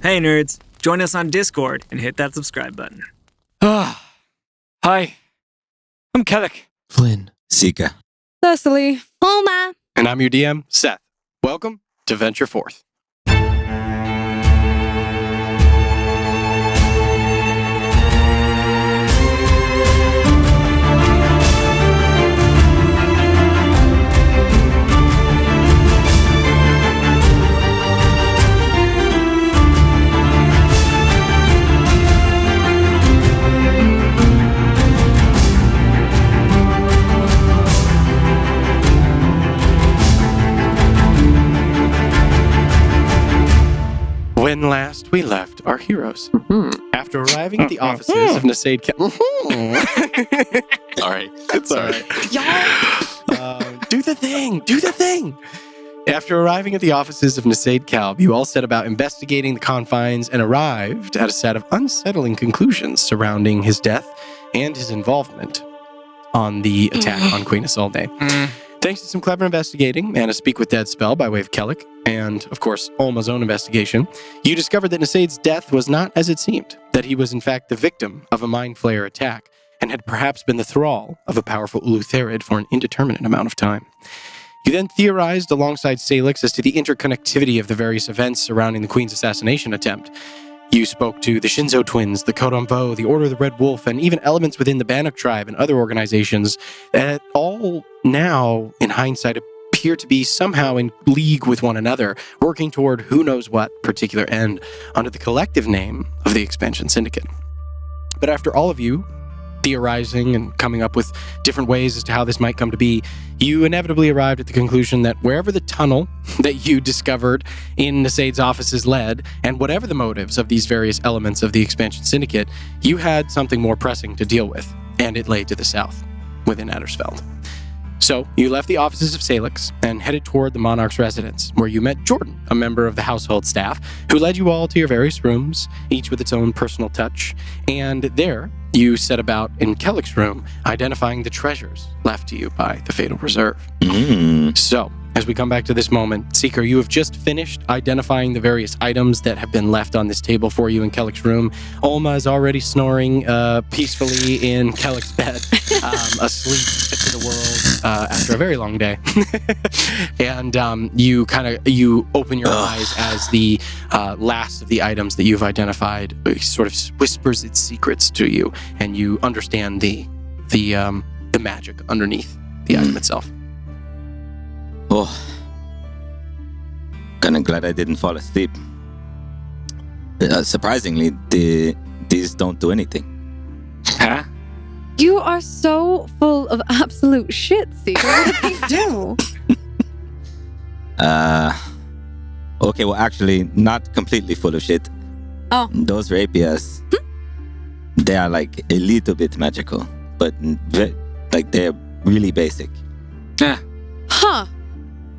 Hey nerds, join us on Discord and hit that subscribe button. Hi, I'm Kellic. Flynn. Sika. Cecily. Homa. And I'm your DM, Seth. Welcome to Venture Forth. When last we left our heroes, after arriving at the offices of Nasaid Sorry, it's all right. Do the thing. After arriving at the offices of Nasaid Kalb, you all set about investigating the confines and arrived at a set of unsettling conclusions surrounding his death and his involvement on the attack on Queen Isolde. Thanks to some clever investigating and a speak with dead spell by way of Kellic, and, of course, Olma's own investigation, you discovered that Nasaid's death was not as it seemed, that he was in fact the victim of a Mind Flayer attack, and had perhaps been the thrall of a powerful Ulutharid for an indeterminate amount of time. You then theorized alongside Salix as to the interconnectivity of the various events surrounding the Queen's assassination attempt. You spoke to the Shinzo twins, the Kodombo, the Order of the Red Wolf, and even elements within the Bannock tribe and other organizations that all now, in hindsight, appear to be somehow in league with one another, working toward who knows what particular end under the collective name of the Expansion Syndicate. But after all of you theorizing and coming up with different ways as to how this might come to be, you inevitably arrived at the conclusion that wherever the tunnel that you discovered in Nasaid's offices led, and whatever the motives of these various elements of the Expansion Syndicate, you had something more pressing to deal with, and it lay to the south, within Addersfeld. So, you left the offices of Salix and headed toward the Monarch's residence, where you met Jordan, a member of the household staff, who led you all to your various rooms, each with its own personal touch, and there, you set about in Kellic's room, identifying the treasures left to you by the Fatal Reserve. So, as we come back to this moment, Seeker, you have just finished identifying the various items that have been left on this table for you in Kellic's room. Olma is already snoring peacefully in Kellic's bed, asleep to the world after a very long day. And you open your eyes as the last of the items that you've identified sort of whispers its secrets to you, and you understand the magic underneath the item itself. Oh, kind of glad I didn't fall asleep. Surprisingly, these don't do anything. Huh? You are so full of absolute shit, Seeker. What did they do? Okay, well, actually, not completely full of shit. Oh. Those rapiers, they are like a little bit magical, but they're really basic. Yeah. Huh.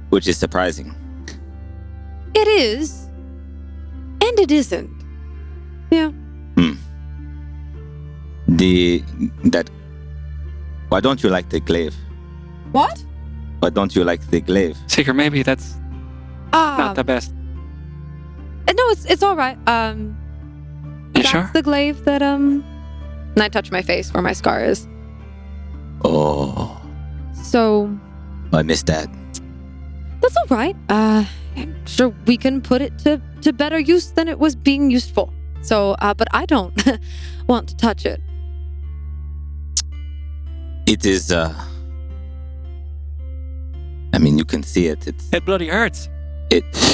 Which is surprising. It is. And it isn't. Yeah. Why don't you like the glaive? What? Why don't you like the glaive? Seeker, maybe that's not the best. No, it's all right. You That's sure? the glaive that And I touch my face where my scar is. Oh, So I missed that. that's all right. I'm sure we can put it to better use than it was being used for. So, but I don't want to touch it. It is, I mean, you can see it. It bloody hurts.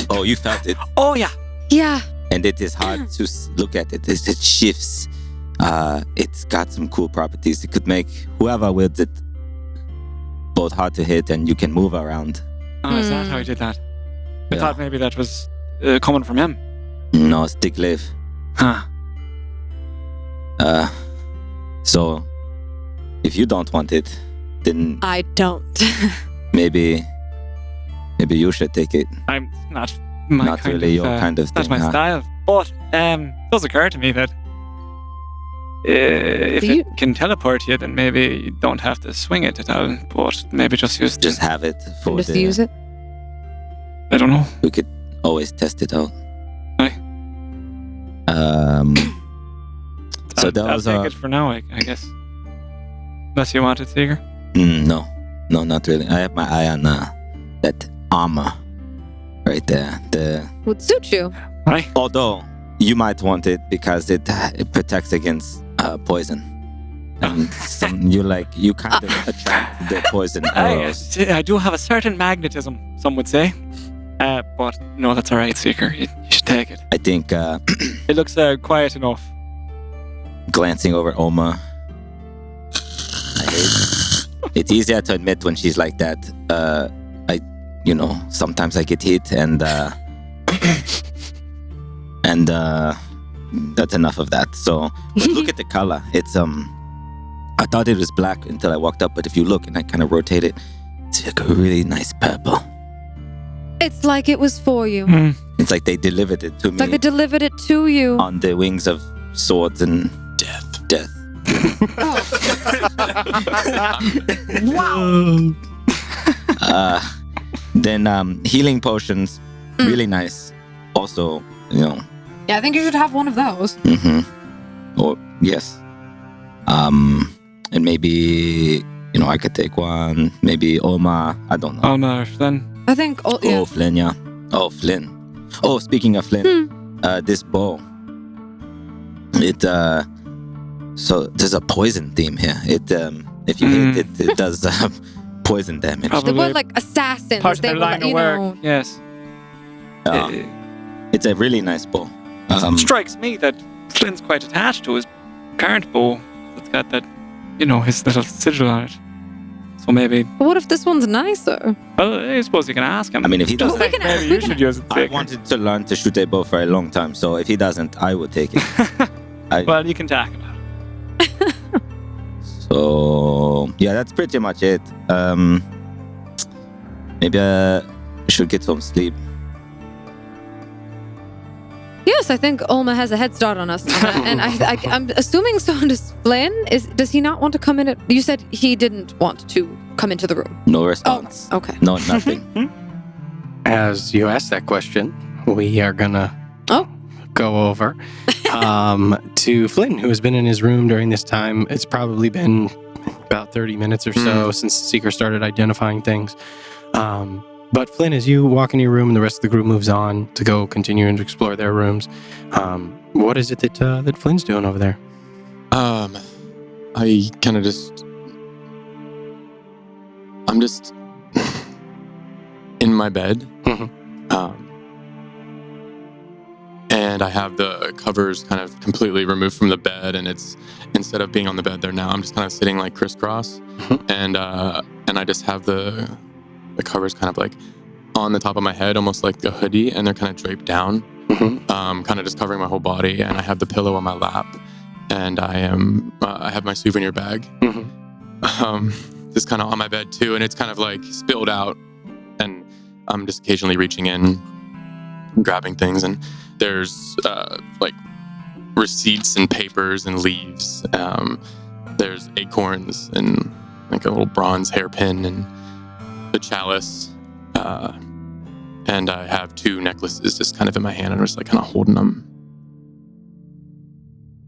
Oh, you felt it. Oh, yeah. Yeah. And it is hard to look at it. It shifts. It's got some cool properties. It could make whoever wields it both hard to hit and you can move around. Oh, is that how he did that? I Yeah. thought maybe that was coming from him. No, it's the glaive. Huh. So, if you don't want it, then I don't. maybe you should take it. I'm not my Not kind really of, your kind of That's thing, my huh? style. But it does occur to me that if Do you- it can teleport you, then maybe you don't have to swing it at all. But maybe just use Just have it for Just use it. I don't know. We could always test it out. Aye. So I'll those take are it for now, I guess. Unless you want it, Seeker. no, not really. I have my eye on that armor right there. Would suit you. Right? Although you might want it because it protects against poison. And you kind of attract the poison arrows. I do have a certain magnetism, some would say. But no, that's all right, Seeker. You should take it. I think It looks quiet enough. glancing over Oma, it's easier to admit when she's like that. Sometimes I get hit, and that's enough of that. So look at the color. It's I thought it was black until I walked up, but if you look and I kind of rotate it, it's like a really nice purple. It's like it was for you. It's like they delivered it to It's me like they delivered it to you. on the wings of swords and death. Wow. Then healing potions, really nice. Also, Yeah, I think you should have one of those. Or yes. And maybe I could take one. Maybe Oma. I don't know. No, then. I think. Oh, Flynn, yeah. Oh, Flynn. Oh, speaking of Flynn, this bow. So there's a poison theme here. If you hit it, it does poison damage. Probably The word like assassins. part of They their were line like, of work. Yes. It's a really nice bow. It strikes me that Flynn's quite attached to his current bow. It's got that, his little sigil on it. So maybe. But what if this one's nicer? Well, I suppose you can ask him. I mean, if he Just doesn't, think maybe you should use it. I Seeker. wanted to learn to shoot a bow for a long time. So if he doesn't, I would take it. Well, you can talk about it. So yeah, that's pretty much it. Maybe I should get some sleep. Yes, I think Olma has a head start on us. And I'm assuming so does Flynn. Does he not want to come in? You said he didn't want to come into the room. No response. Oh, okay. No, nothing. As you asked that question, we are gonna go over to Flynn, who has been in his room during this time. It's probably been about 30 minutes or so since the Seeker started identifying things. But Flynn, as you walk into your room and the rest of the group moves on to go continue and explore their rooms, what is it that Flynn's doing over there? I kind of I'm just in my bed. And I have the covers kind of completely removed from the bed, and it's instead of being on the bed there now, I'm just kind of sitting like crisscross, and I just have the covers kind of like on the top of my head, almost like a hoodie, and they're kind of draped down, kind of just covering my whole body. And I have the pillow on my lap, and I have my souvenir bag, just kind of on my bed too, and it's kind of like spilled out, and I'm just occasionally reaching in, grabbing things, and there's like receipts and papers and leaves. There's acorns and like a little bronze hairpin and the chalice. And I have 2 necklaces just kind of in my hand, and I'm just like kind of holding them.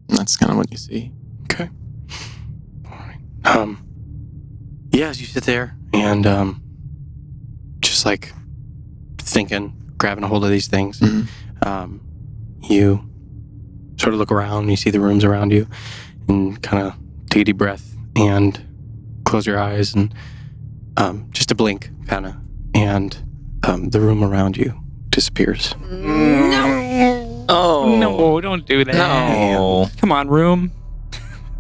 And that's kind of what you see. Okay. All right. Yeah, as you sit there and just like thinking, grabbing a hold of these things, you sort of look around and you see the rooms around you and kind of take a deep breath and close your eyes and just a blink kind of, and the room around you disappears. No. Oh No, don't do that. no! Come on, room.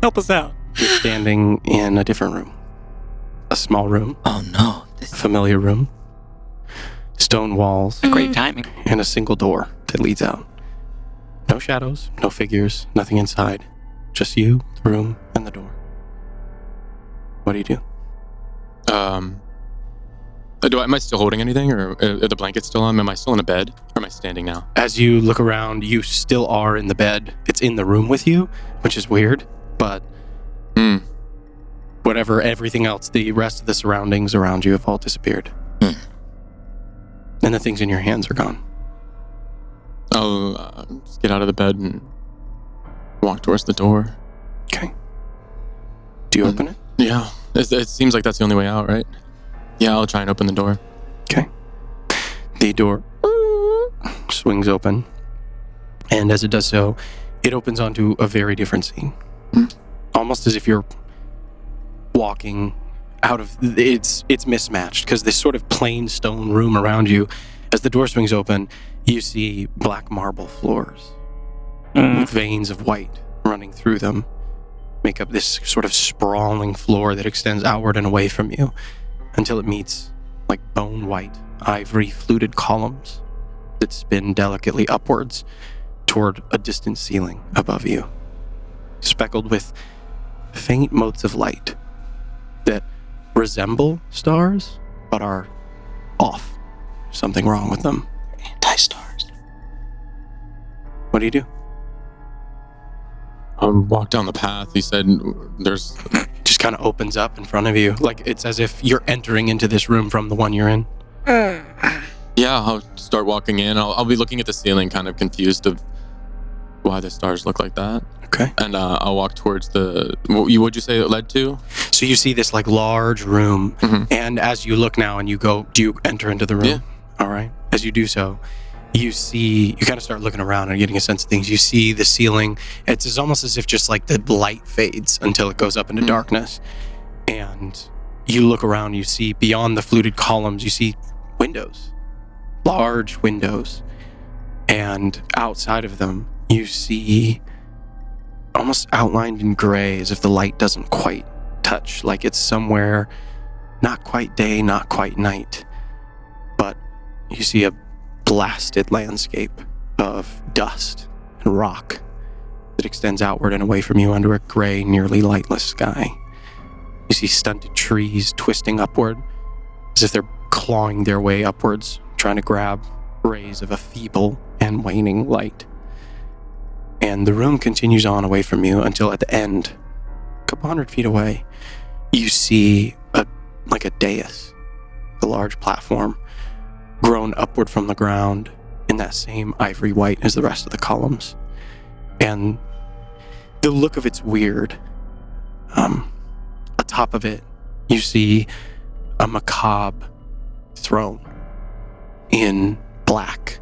Help us out. You're standing in a different room. A small room, Oh no! a familiar room. Stone walls Great timing. and a single door that leads out. No shadows, no figures, nothing inside. Just you, the room, and the door. What do you do? Am I still holding anything, or are the blankets still on? Am I still in a bed, or am I standing now? As you look around, you still are in the bed. It's in the room with you, which is weird, but whatever, everything else, the rest of the surroundings around you have all disappeared. And the things in your hands are gone. I'll just get out of the bed and walk towards the door. Okay. Do you open it? Yeah. It seems like that's the only way out, right? Yeah, I'll try and open the door. Okay. The door swings open. And as it does so, it opens onto a very different scene. Almost as if you're walking out of... It's mismatched, because this sort of plain stone room around you, as the door swings open, you see black marble floors with veins of white running through them, make up this sort of sprawling floor that extends outward and away from you until it meets like bone-white, ivory fluted columns that spin delicately upwards toward a distant ceiling above you, speckled with faint motes of light that resemble stars but are off. Something wrong with them. Anti-stars. What do you do? Walk down the path. He said there's... Just kind of opens up in front of you. Like it's as if you're entering into this room from the one you're in. Yeah, I'll start walking in. I'll be looking at the ceiling, kind of confused of why the stars look like that. Okay. And I'll walk towards the... What'd you say it led to? So you see this like large room, and as you look now and you go, do you enter into the room? Yeah. All right. As you do so, you kind of start looking around and getting a sense of things. You see the ceiling. It's almost as if just like the light fades until it goes up into darkness. And you look around, you see beyond the fluted columns, you see windows, large windows. And outside of them, you see almost outlined in gray as if the light doesn't quite touch, like it's somewhere not quite day, not quite night. But you see a blasted landscape of dust and rock that extends outward and away from you under a gray, nearly lightless sky. You see stunted trees twisting upward as if they're clawing their way upwards, trying to grab rays of a feeble and waning light. And the room continues on away from you until at the end, a couple 100 feet away, you see a dais, a large platform, grown upward from the ground in that same ivory white as the rest of the columns. And the look of it's weird. Atop of it, you see a macabre throne in black.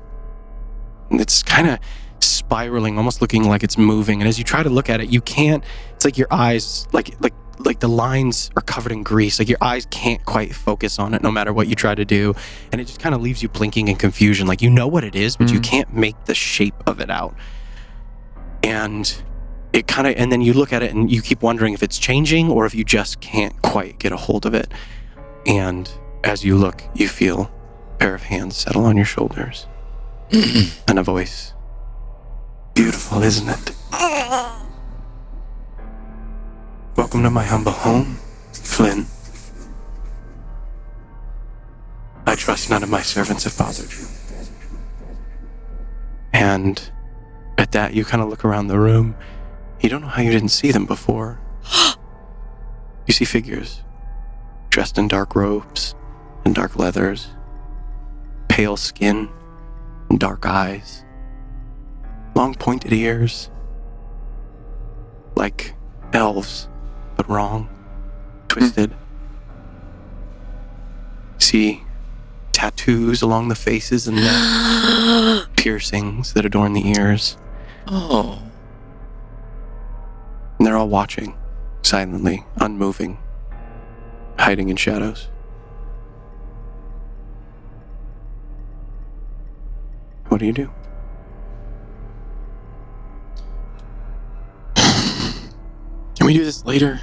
And it's kind of spiraling, almost looking like it's moving. And as you try to look at it, you can't, it's like your eyes, like the lines are covered in grease. Like your eyes can't quite focus on it no matter what you try to do. And it just kind of leaves you blinking in confusion. Like you know what it is, but you can't make the shape of it out. And and then you look at it and you keep wondering if it's changing or if you just can't quite get a hold of it. And as you look, you feel a pair of hands settle on your shoulders and a voice. Beautiful, isn't it? Welcome to my humble home, Flynn. I trust none of my servants have bothered you. And at that, you kind of look around the room. You don't know how you didn't see them before. You see figures dressed in dark robes and dark leathers, pale skin and dark eyes, long pointed ears, like elves, but wrong, twisted. See tattoos along the faces and neck, piercings that adorn the ears. Oh. And they're all watching, silently, unmoving, hiding in shadows. What do you do? Can we do this later?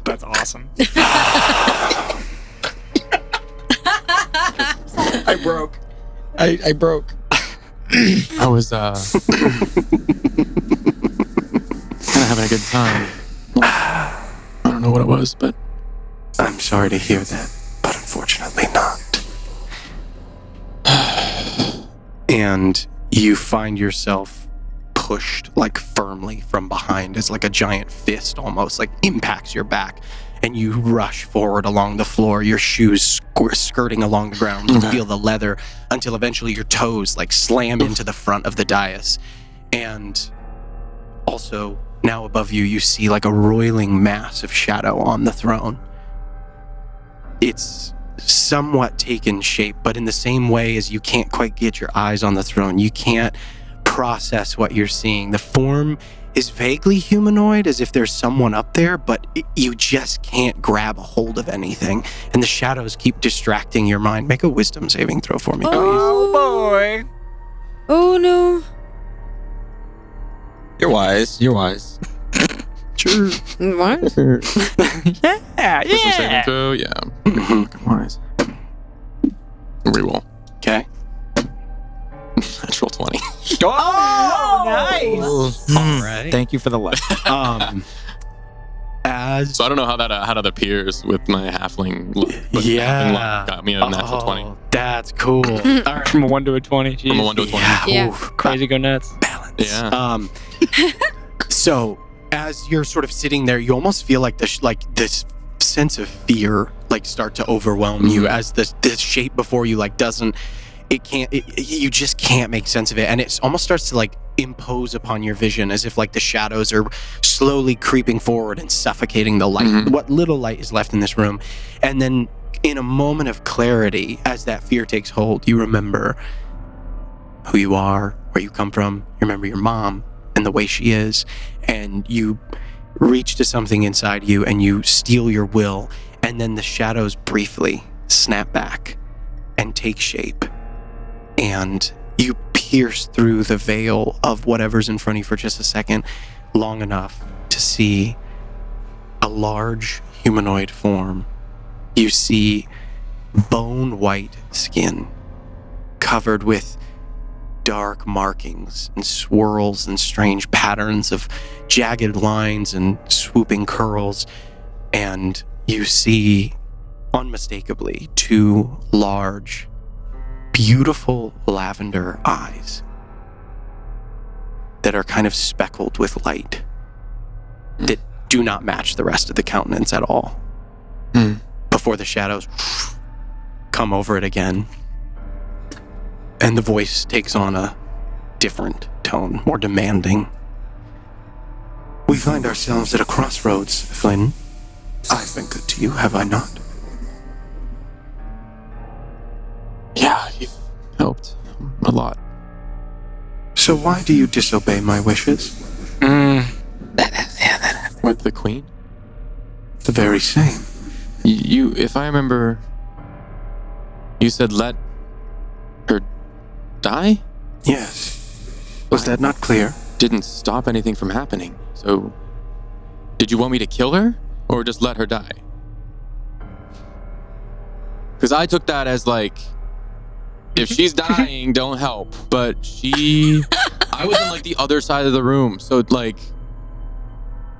That's awesome. I broke. I broke. I was kind of having a good time. I don't know what it was, but I'm sorry to hear that, but unfortunately not. And you find yourself pushed like firmly from behind as like a giant fist almost like impacts your back. and you rush forward along the floor, your shoes skirting along the ground. You feel the leather until eventually your toes like slam into the front of the dais. And also, now above you, you see like a roiling mass of shadow on the throne. It's somewhat taken shape, but in the same way as you can't quite get your eyes on the throne, you can't process what you're seeing. The form is vaguely humanoid, as if there's someone up there, but you just can't grab a hold of anything. And the shadows keep distracting your mind. Make a wisdom saving throw for me, please. Oh boy. Oh no. You're wise. You're wise. Sure. What? Yeah, Wisdom saving throw, yeah. Fucking wise. Reroll. Okay. Natural 20. Oh, nice. All right. Thank you for the light. As So I don't know how that appears with my halfling look, but halfling luck got me a natural 20. That's cool. All right. From a 1 to a 20. Jeez. From a 1 to a 20. Yeah. Oof, Crazy go nuts. balance. Yeah. So as you're sort of sitting there, you almost feel like this sense of fear like start to overwhelm you as this shape before you like you just can't make sense of it, and it almost starts to like impose upon your vision as if like the shadows are slowly creeping forward and suffocating the light, what little light is left in this room. And then in a moment of clarity, as that fear takes hold, you remember who you are, where you come from, you remember your mom and the way she is, and you reach to something inside you and you steel your will, and then the shadows briefly snap back and take shape, and you pierce through the veil of whatever's in front of you for just a second, long enough to see a large humanoid form. You see bone white skin covered with dark markings and swirls and strange patterns of jagged lines and swooping curls, and you see unmistakably two large, beautiful lavender eyes that are kind of speckled with light that do not match the rest of the countenance at all. Before the shadows come over it again, and the voice takes on a different tone, more demanding. We find ourselves at a crossroads, Flynn. I've been good to you, have I not? Yeah, you've helped a lot. So why do you disobey my wishes? With the queen? The very same. You, if I remember, you said let her die? Yes. Was that not clear? Didn't stop anything from happening. So, did you want me to kill her or just let her die? Because I took that as like, if she's dying, don't help. But I was on like the other side of the room. So like,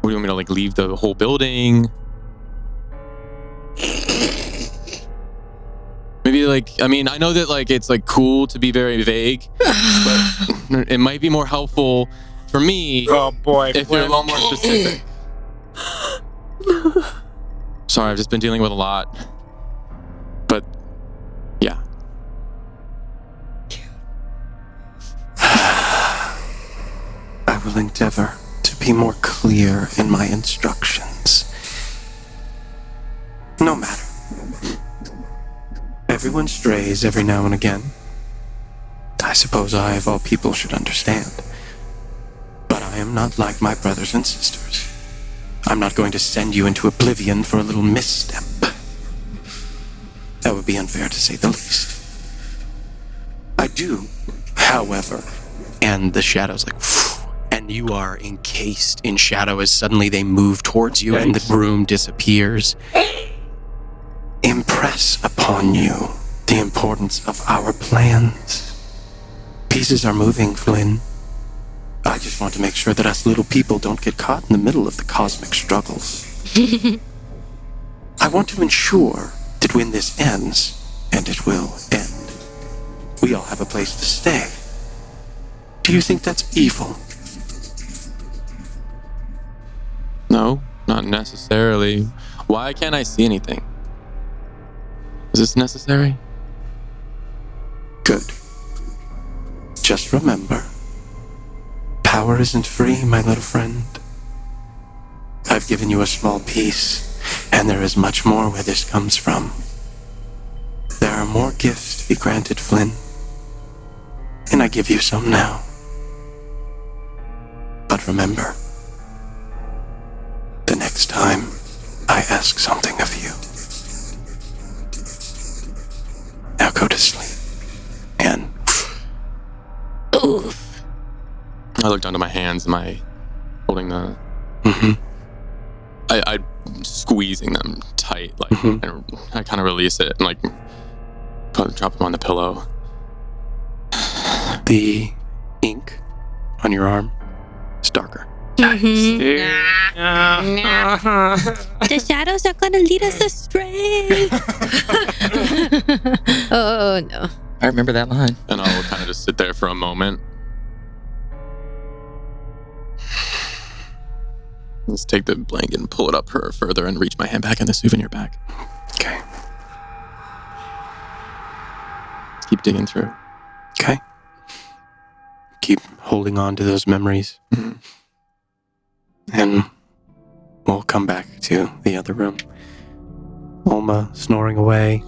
what do you want me to like leave the whole building? Maybe like, I mean, I know that like it's like cool to be very vague, but it might be more helpful for me Oh boy. if you're a little more specific. Sorry, I've just been dealing with a lot. But yeah. I will endeavor to be more clear in my instructions. No matter. Everyone strays every now and again. I suppose I, of all people, should understand. But I am not like my brothers and sisters. I'm not going to send you into oblivion for a little misstep. That would be unfair to say the least. I do, however, and the shadows like, and you are encased in shadow as suddenly they move towards you and the room disappears. Impress upon you the importance of our plans. Pieces are moving, Flynn. I just want to make sure that us little people don't get caught in the middle of the cosmic struggles. I want to ensure that when this ends, and it will end, we all have a place to stay. Do you think that's evil? No, not necessarily. Why can't I see anything? Is this necessary? Good. Just remember, power isn't free, my little friend. I've given you a small piece, and there is much more where this comes from. There are more gifts to be granted, Flynn. And I give you some now. But remember, the next time I ask something of you, now go to sleep. And Oof. I look down to my hands. Am I holding the... I'm squeezing them tight, like, and I kind of release it and, like, drop them on the pillow. the ink on your arm is darker. The shadows are gonna lead us astray. Oh no. I remember that line. And I'll kind of just sit there for a moment. Let's take the blanket and pull it up her further and reach my hand back in the souvenir bag. Okay. Keep digging through. Okay. Keep holding on to those memories. And we'll come back to the other room. Alma snoring away.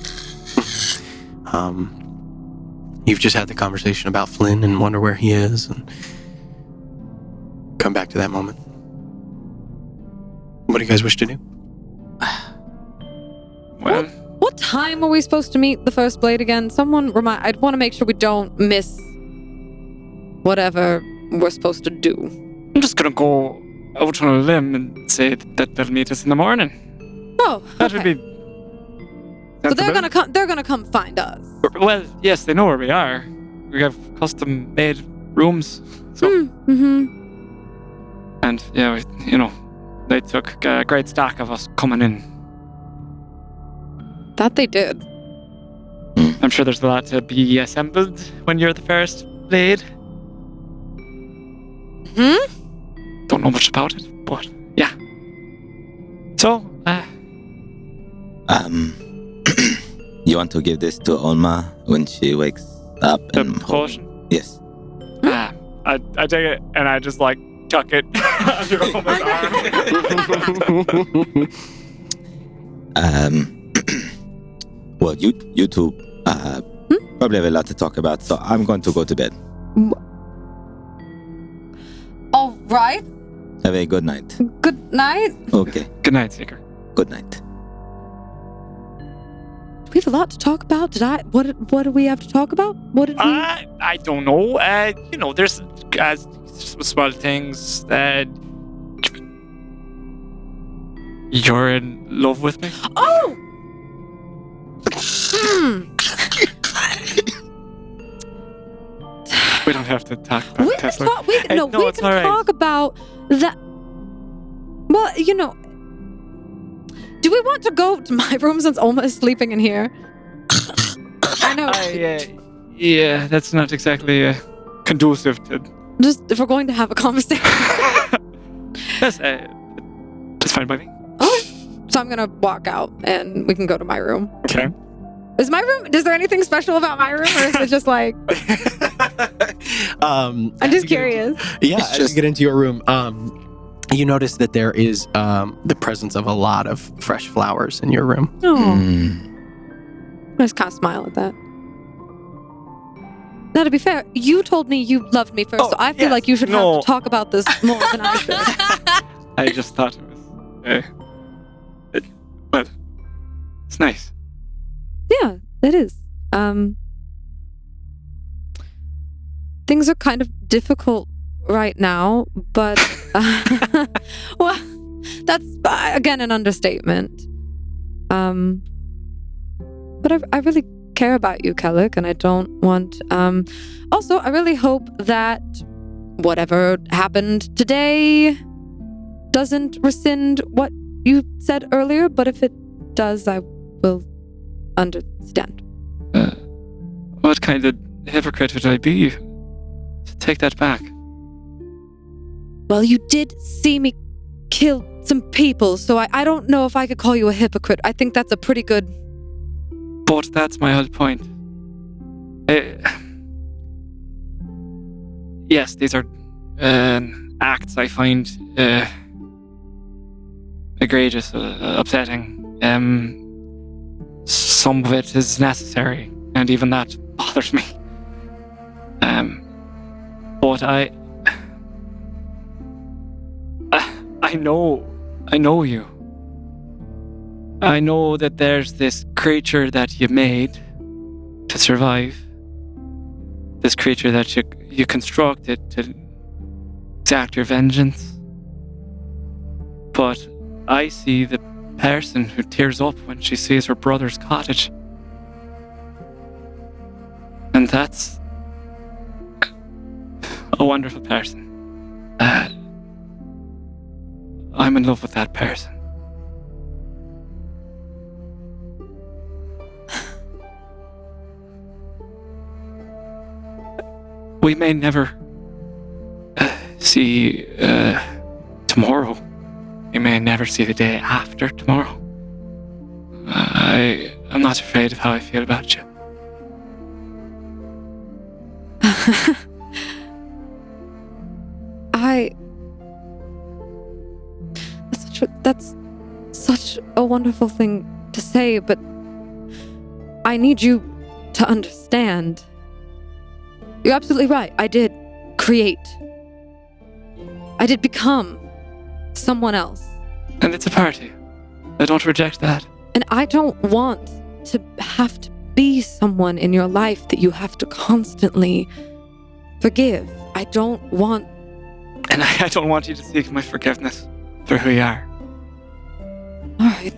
You've just had the conversation about Flynn and wonder where he is, and come back to that moment. What do you guys wish to do? Well, What time are we supposed to meet the first blade again? Someone remind. I want to make sure we don't miss whatever we're supposed to do. I'm just gonna go out on a limb and say that they'll meet us in the morning. Oh, That would okay. be. So they're sensible. gonna come. They're gonna come find us. Well, yes, they know where we are. We have custom-made rooms. So, and yeah, they took a great stock of us coming in. That they did. I'm sure there's a lot to be assembled when you're the first blade. Don't know much about it, but yeah. So, You want to give this to Olma when she wakes up? the and potion. Yes. I take it and I just like tuck it under Olma's arm. Well, you two probably have a lot to talk about, so I'm going to go to bed. All right. Have a good night. Good night. Okay. Good night, Seeker. Good night. We have a lot to talk about. What do we have to talk about? What did we? I don't know. There's small things that you're in love with me. Oh. We don't have to talk about We can Tesla. talk. We Hey, can it's all right. talk about that. Well, do we want to go to my room since Olma is sleeping in here? I know. Yeah, that's not exactly conducive to. Just if we're going to have a conversation. That's fine by me. So I'm gonna walk out and we can go to my room. Okay. Is there anything special about my room, or is it just like I'm just curious? Yeah, as you get into your room, you notice that there is the presence of a lot of fresh flowers in your room. Oh, I just kind of smile at that. Now, to be fair, you told me you loved me first, so I feel like you should have to talk about this more than I should. I just thought it was. Well, it's nice. Yeah, it is. Things are kind of difficult right now, but well, that's again an understatement. But I really care about you, Kellic, and I don't want. Also, I really hope that whatever happened today doesn't rescind what you said earlier. But if it does, I will understand. What kind of hypocrite would I be to take that back? Well, you did see me kill some people, so I don't know if I could call you a hypocrite. I think that's a pretty good... But that's my whole point. Yes, these are acts I find egregious, upsetting. Some of it is necessary, and even that bothers me. But I know you. I know that there's this creature that you made to survive. This creature that you constructed to exact your vengeance. But I see the person who tears up when she sees her brother's cottage. And that's a wonderful person. I'm in love with that person. We may never see tomorrow. We may never see the day after tomorrow. I'm not afraid of how I feel about you. That's such a wonderful thing to say, but I need you to understand. You're absolutely right. I did create. I did become someone else. And it's a part of you. I don't reject that. And I don't want to have to be someone in your life that you have to constantly forgive. I don't want... And I don't want you to seek my forgiveness for who you are. All right.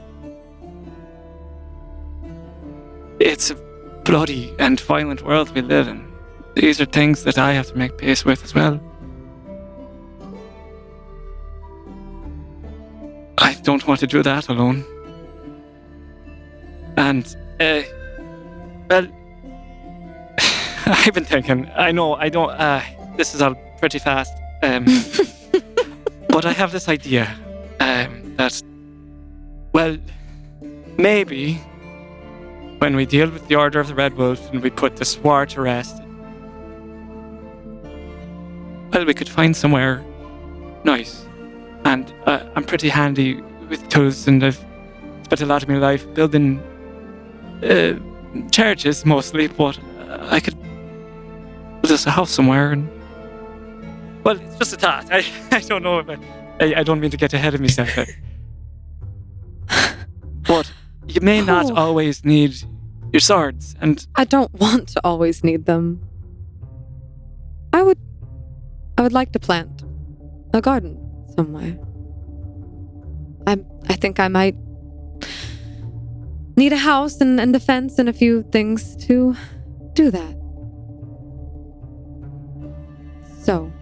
It's a bloody and violent world we live in. These are things that I have to make peace with as well. I don't want to do that alone. And, well, I've been thinking, this is all pretty fast, but I have this idea, that, well, maybe when we deal with the Order of the Red Wolf and we put the Swar to rest, well, we could find somewhere nice. And I'm pretty handy with tools, and I've spent a lot of my life building churches mostly, but I could build us a house somewhere. And well, it's just a thought. I don't know if I don't mean to get ahead of myself. But you may not always need your swords, and I don't want to always need them. I would like to plant a garden somewhere. I think I might need a house and a fence and a few things to do that. So.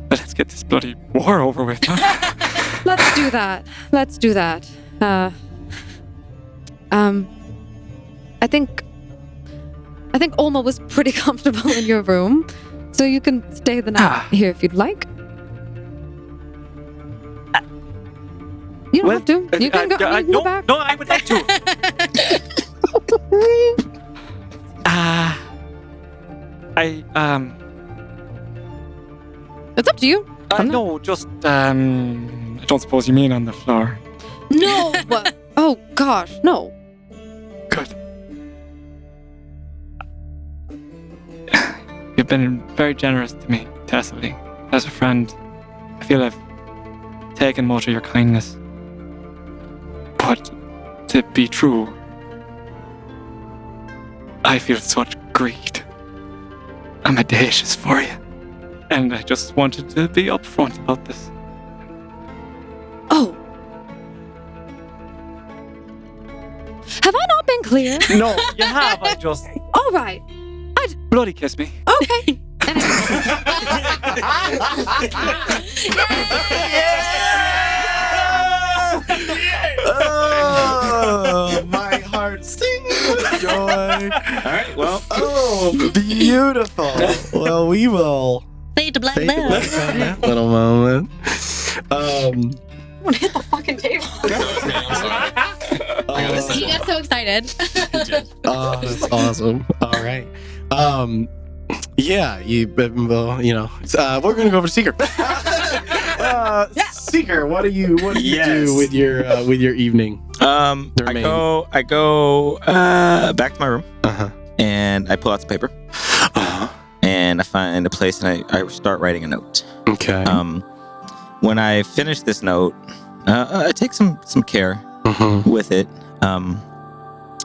Let's get this bloody war over with, huh? Let's do that. I think Olma was pretty comfortable in your room, so you can stay the night here if you'd like. You don't have to. You can go back. No, I would like to. It's up to you. No, just I don't suppose you mean on the floor. No. Oh gosh, no. Good. You've been very generous to me, Tessalee. As a friend, I feel I've taken much of your kindness. But to be true, I feel such greed. I'm audacious for you. And I just wanted to be upfront about this. Oh. Have I not been clear? No, you have. I just... All right. Bloody kiss me. Okay. Oh, my heart sings with joy. All right, well, beautiful. Well, we will fade to black on now. that little moment. I'm gonna hit the fucking table. He got so excited. Oh, that's awesome. All right. Yeah, we're gonna go over to Seeker. Seeker, what do you do with your evening? I go back to my room. And I pull out the paper. And I find a place and I start writing a note. Okay. When I finish this note, I take some care with it. When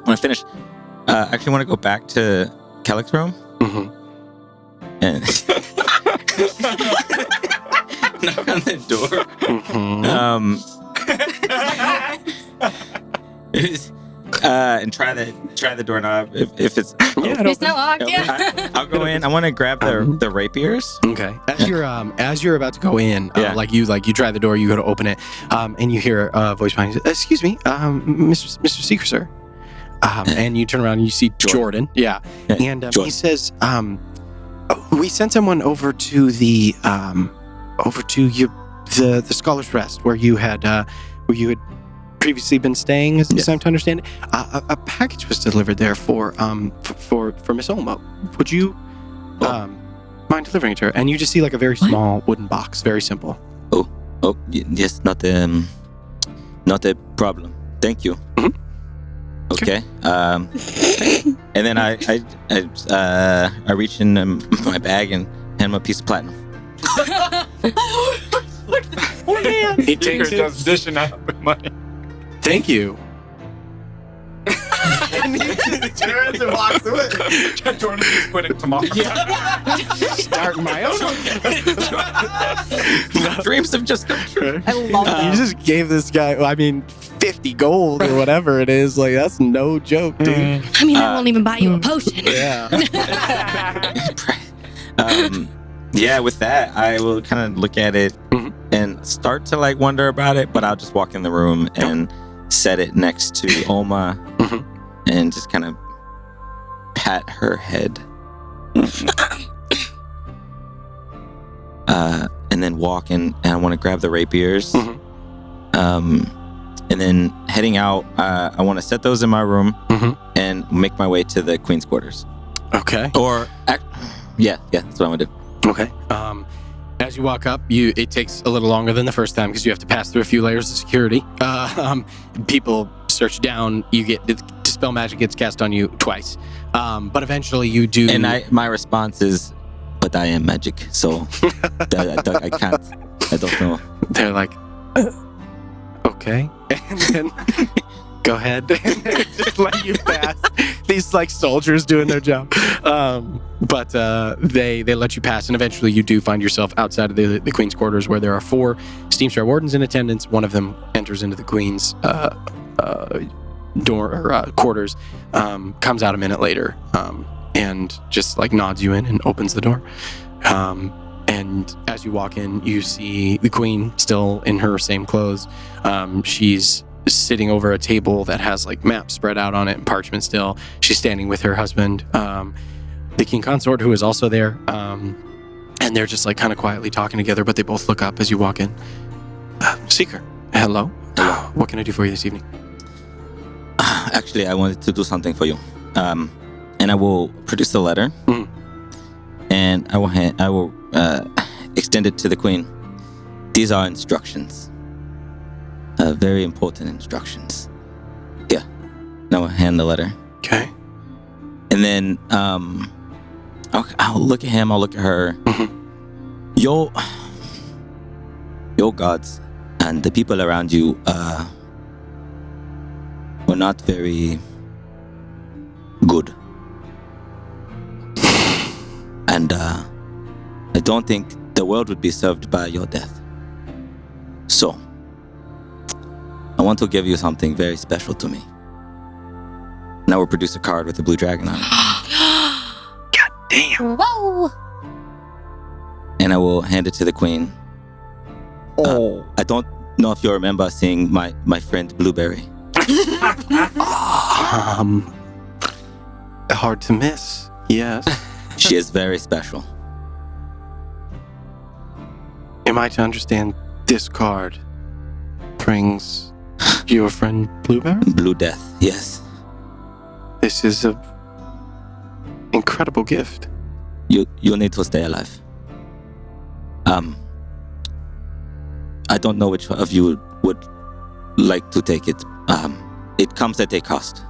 I finish, I actually want to go back to Kellick's room. And knock on the door. And try the doorknob if it's It's not locked. Yeah. I'll go in. I want to grab the rapiers. Okay. As you're about to go in, like you try the door, you go to open it, and you hear a voice behind you. Excuse me, Mr. Seeker, sir. And you turn around and you see Jordan. Yeah. And Jordan. He says, we sent someone over to the Scholar's Rest where you had previously been staying, as I'm to understand it. A package was delivered there for Miss Olmo. Would you mind delivering it to her? And you just see like a very small wooden box, very simple. Yes, not a problem. Thank you. Okay. And then I reach in my bag and hand him a piece of platinum. He takes it. Just dishing out money. Thank you. And he turns and walks away. Jordan is quitting tomorrow. Starting my own. Dreams have just come true. I love that. You just gave this guy, 50 gold or whatever it is. Like, that's no joke, dude. I mean, that won't even buy you a potion. Yeah. Yeah, with that, I will kind of look at it and start to wonder about it, but I'll just walk in the room and set it next to Oma and just kind of pat her head. And then walk in, and I want to grab the rapiers. And then heading out, I want to set those in my room and make my way to the Queen's quarters. Okay. Yeah, that's what I'm gonna do. Okay. As you walk up, it takes a little longer than the first time because you have to pass through a few layers of security. People search down. Dispel magic gets cast on you twice, but eventually you do. And my response is, "But I am magic, so I can't. I don't know." They're like, okay, and then go ahead, just let you pass. These soldiers doing their job, but they let you pass, and eventually you do find yourself outside of the Queen's quarters, where there are 4 Steamstar wardens in attendance. One of them enters into the Queen's door or quarters, comes out a minute later, and just nods you in and opens the door. And as you walk in, you see the Queen still in her same clothes. She's sitting over a table that has maps spread out on it and parchment still. She's standing with her husband, the King Consort, who is also there. And they're just kind of quietly talking together, but they both look up as you walk in. Seeker, hello. What can I do for you this evening? Actually, I wanted to do something for you. And I will produce the letter. And I will extend it to the Queen. These are instructions. Very important instructions. Yeah. Now I'll hand the letter. Okay. And then I'll look at him, I'll look at her. Your gods and the people around you were not very good. And I don't think the world would be served by your death. So I want to give you something very special to me. And I will produce a card with a blue dragon on it. God damn. Whoa! And I will hand it to the Queen. I don't know if you remember seeing my friend Blueberry. Hard to miss. Yes. She is very special. Am I to understand this card brings your friend Bluebear? Blue Death, yes. This is a incredible gift. You need to stay alive. I don't know which of you would like to take it. It comes at a cost.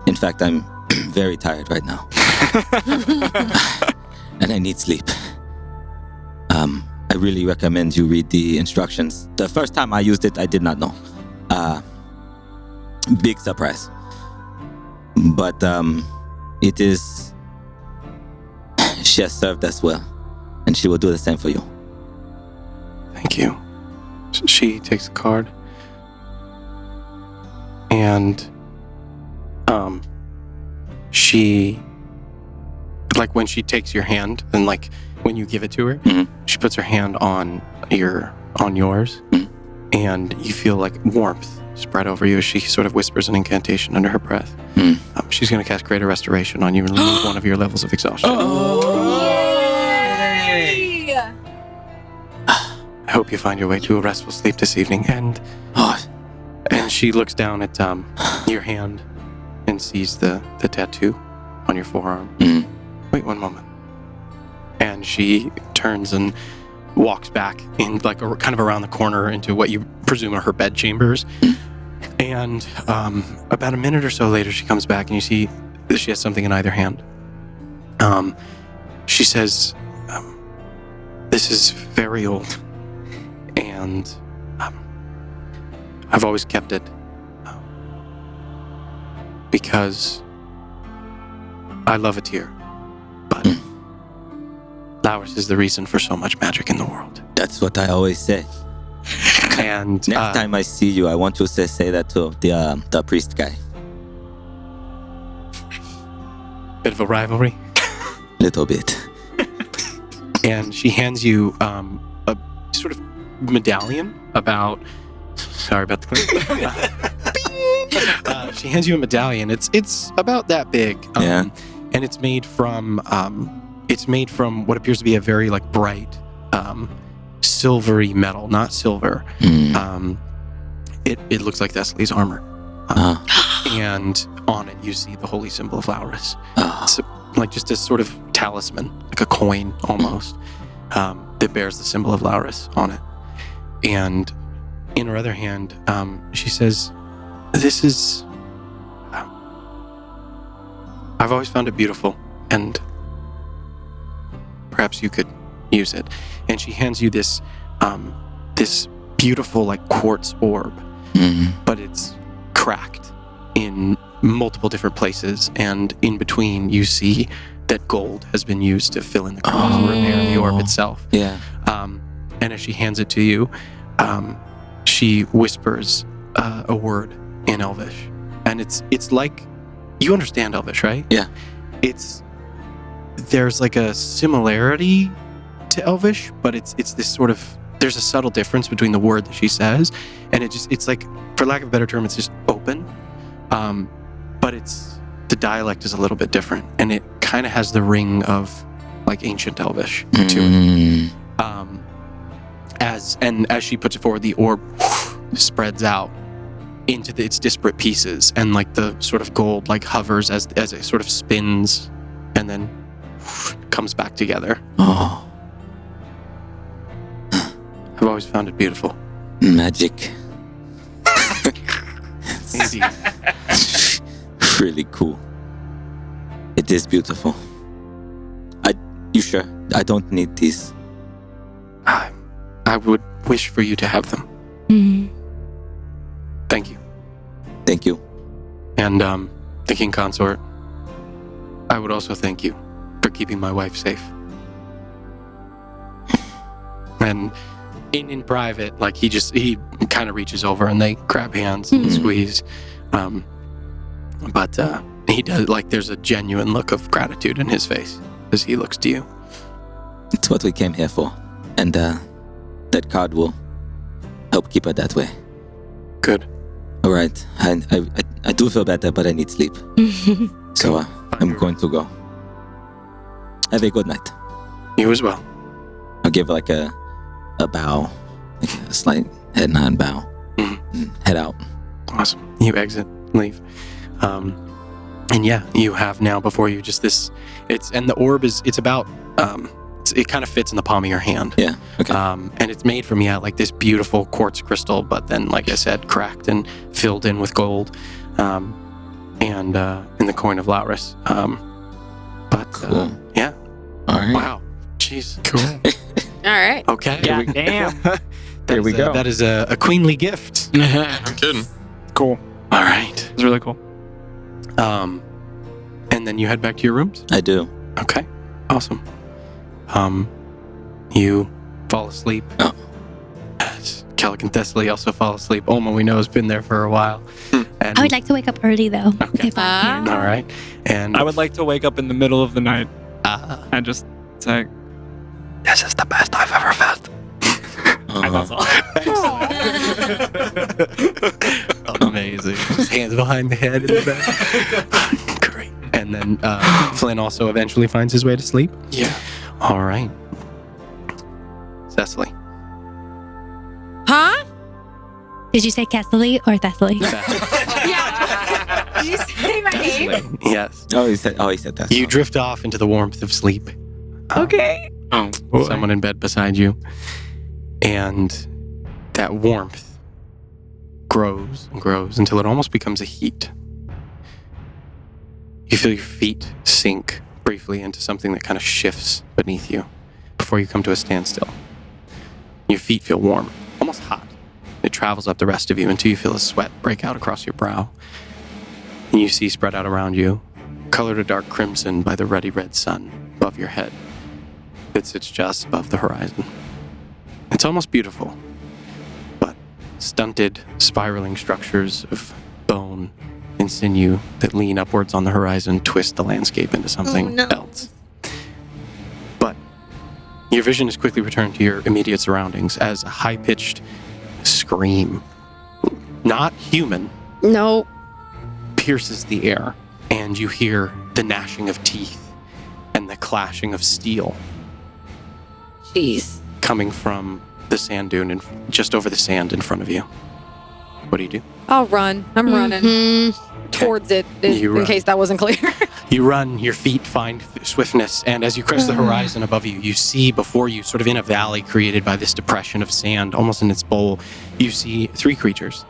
In fact, I'm very tired right now. And I need sleep. I really recommend you read the instructions. The first time I used it, I did not know. Big surprise. But it is... She has served us well, and she will do the same for you. Thank you. She takes the card. And she, like when she takes your hand and like when you give it to her, she puts her hand on yours, and you feel like warmth spread over you as she sort of whispers an incantation under her breath. She's going to cast Greater Restoration on you and remove one of your levels of exhaustion. I hope you find your way to a restful sleep this evening. And she looks down at your hand and sees the tattoo on your forearm. Wait one moment. And she turns and walks back in like kind of around the corner into what you presume are her bed chambers. And about a minute or so later, she comes back and you see that she has something in either hand. She says, this is very old, and I've always kept it because I love it here, but Lauris is the reason for so much magic in the world. That's what I always say. And next time I see you, I want you to say that to the priest guy. Bit of a rivalry? Little bit. And she hands you a sort of medallion about... Sorry about the clip. She hands you a medallion. It's about that big. And it's made from what appears to be a very like bright silvery metal, not silver. It looks like Thessaly's armor. And on it you see the holy symbol of Lauris. It's like just a sort of talisman, like a coin almost, that bears the symbol of Lauris on it. And in her other hand, she says, this is... I've always found it beautiful, and perhaps you could use it. And she hands you this beautiful like quartz orb, but it's cracked in multiple different places, and in between you see that gold has been used to fill in the cracks or repair the orb itself. And as she hands it to you, she whispers a word in Elvish, and it's like, you understand Elvish, right? Yeah. There's like a similarity to Elvish, but it's this sort of, there's a subtle difference between the word that she says, and it's like, for lack of a better term, it's just open. But the dialect is a little bit different, and it kind of has the ring of like ancient Elvish to it. As she puts it forward, the orb spreads out into its disparate pieces, and like the sort of gold like hovers as it sort of spins, and then comes back together. I've always found it beautiful. Magic. Indeed. Really cool. It is beautiful. You sure? I don't need these. I would wish for you to have them. Thank you. Thank you. And the King Consort, I would also thank you for keeping my wife safe. And in private, like he kind of reaches over and they grab hands and squeeze. But he does, like, there's a genuine look of gratitude in his face as he looks to you. It's what we came here for. And that card will help keep her that way. Good. All right. I do feel better, but I need sleep. So I'm going to go. Have a good night. You as well. I'll give like a bow a slight head nod and bow. And head out. Awesome. You exit, leave. And yeah, you have now before you just this, and the orb it's about, it kind of fits in the palm of your hand. Yeah. Okay. And it's made from, like this beautiful quartz crystal, but then, like I said, cracked and filled in with gold, and in the coin of Laurus. But Cool. yeah. All right. Wow. Jeez. Cool. All right. Okay. God damn. There we go. That is a queenly gift. I'm kidding. Cool. All right. It's really cool. And then you head back to your rooms? I do. Okay. Awesome. You fall asleep. Oh. As Kellic and Thessaly also fall asleep. Oma, we know, has been there for a while. And, I would like to wake up early though. Okay. If I can. all right. And I would like to wake up in the middle of the night and just say, this is the best I've ever felt. that's all. Amazing. His hands behind the head in the back. Great. And then Flynn also eventually finds his way to sleep. Yeah. All right. Cecily. Huh? Did you say Kessely or Thessaly? Yeah. Did you say my name? Yes. Oh, he said that. You drift off into the warmth of sleep. Okay. Oh, boy. Someone in bed beside you. And that warmth grows and grows until it almost becomes a heat. You feel your feet sink briefly into something that kind of shifts beneath you before you come to a standstill. Your feet feel warm, almost hot. It travels up the rest of you until you feel a sweat break out across your brow. And you see spread out around you, colored a dark crimson by the ruddy red sun above your head that sits just above the horizon. It's almost beautiful, but stunted, spiraling structures of bone and sinew that lean upwards on the horizon twist the landscape into something else. But your vision is quickly returned to your immediate surroundings as a high-pitched scream, not human, No. pierces the air, and you hear the gnashing of teeth and the clashing of steel Jeez. coming from the sand dune and just over the sand in front of you. What do you do? I'll run. I'm running towards it You in run. case that wasn't clear. You run, your feet find swiftness, and as you crest the horizon above you, you see before you, sort of in a valley created by this depression of sand, almost in its bowl, you see 3 creatures.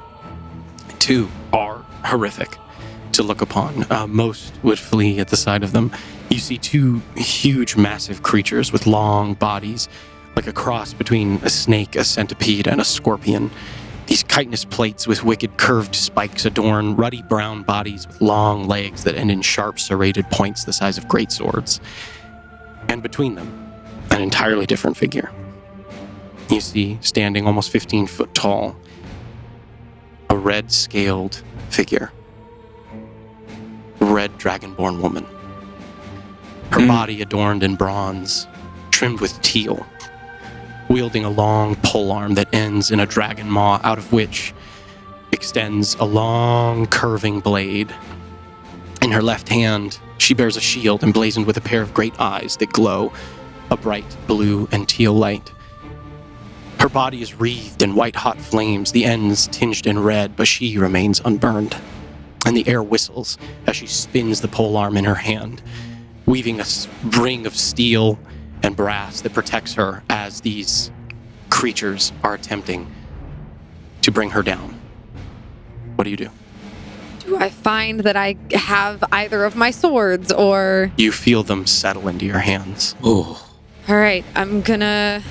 2 are horrific to look upon. Most would flee at the sight of them. You see 2 huge, massive creatures with long bodies, like a cross between a snake, a centipede, and a scorpion. These chitinous plates with wicked curved spikes adorn ruddy brown bodies with long legs that end in sharp serrated points the size of great swords. And between them, an entirely different figure. You see, standing almost 15 foot tall, a red-scaled figure. Red dragonborn woman. Her body adorned in bronze, trimmed with teal, wielding a long polearm that ends in a dragon maw, out of which extends a long, curving blade. In her left hand, she bears a shield emblazoned with a pair of great eyes that glow a bright blue and teal light. Her body is wreathed in white-hot flames, the ends tinged in red, but she remains unburned. And the air whistles as she spins the polearm in her hand, weaving a ring of steel and brass that protects her as these creatures are attempting to bring her down. What do you do? Do I find that I have either of my swords or... You feel them settle into your hands. Oh. All right, I'm gonna...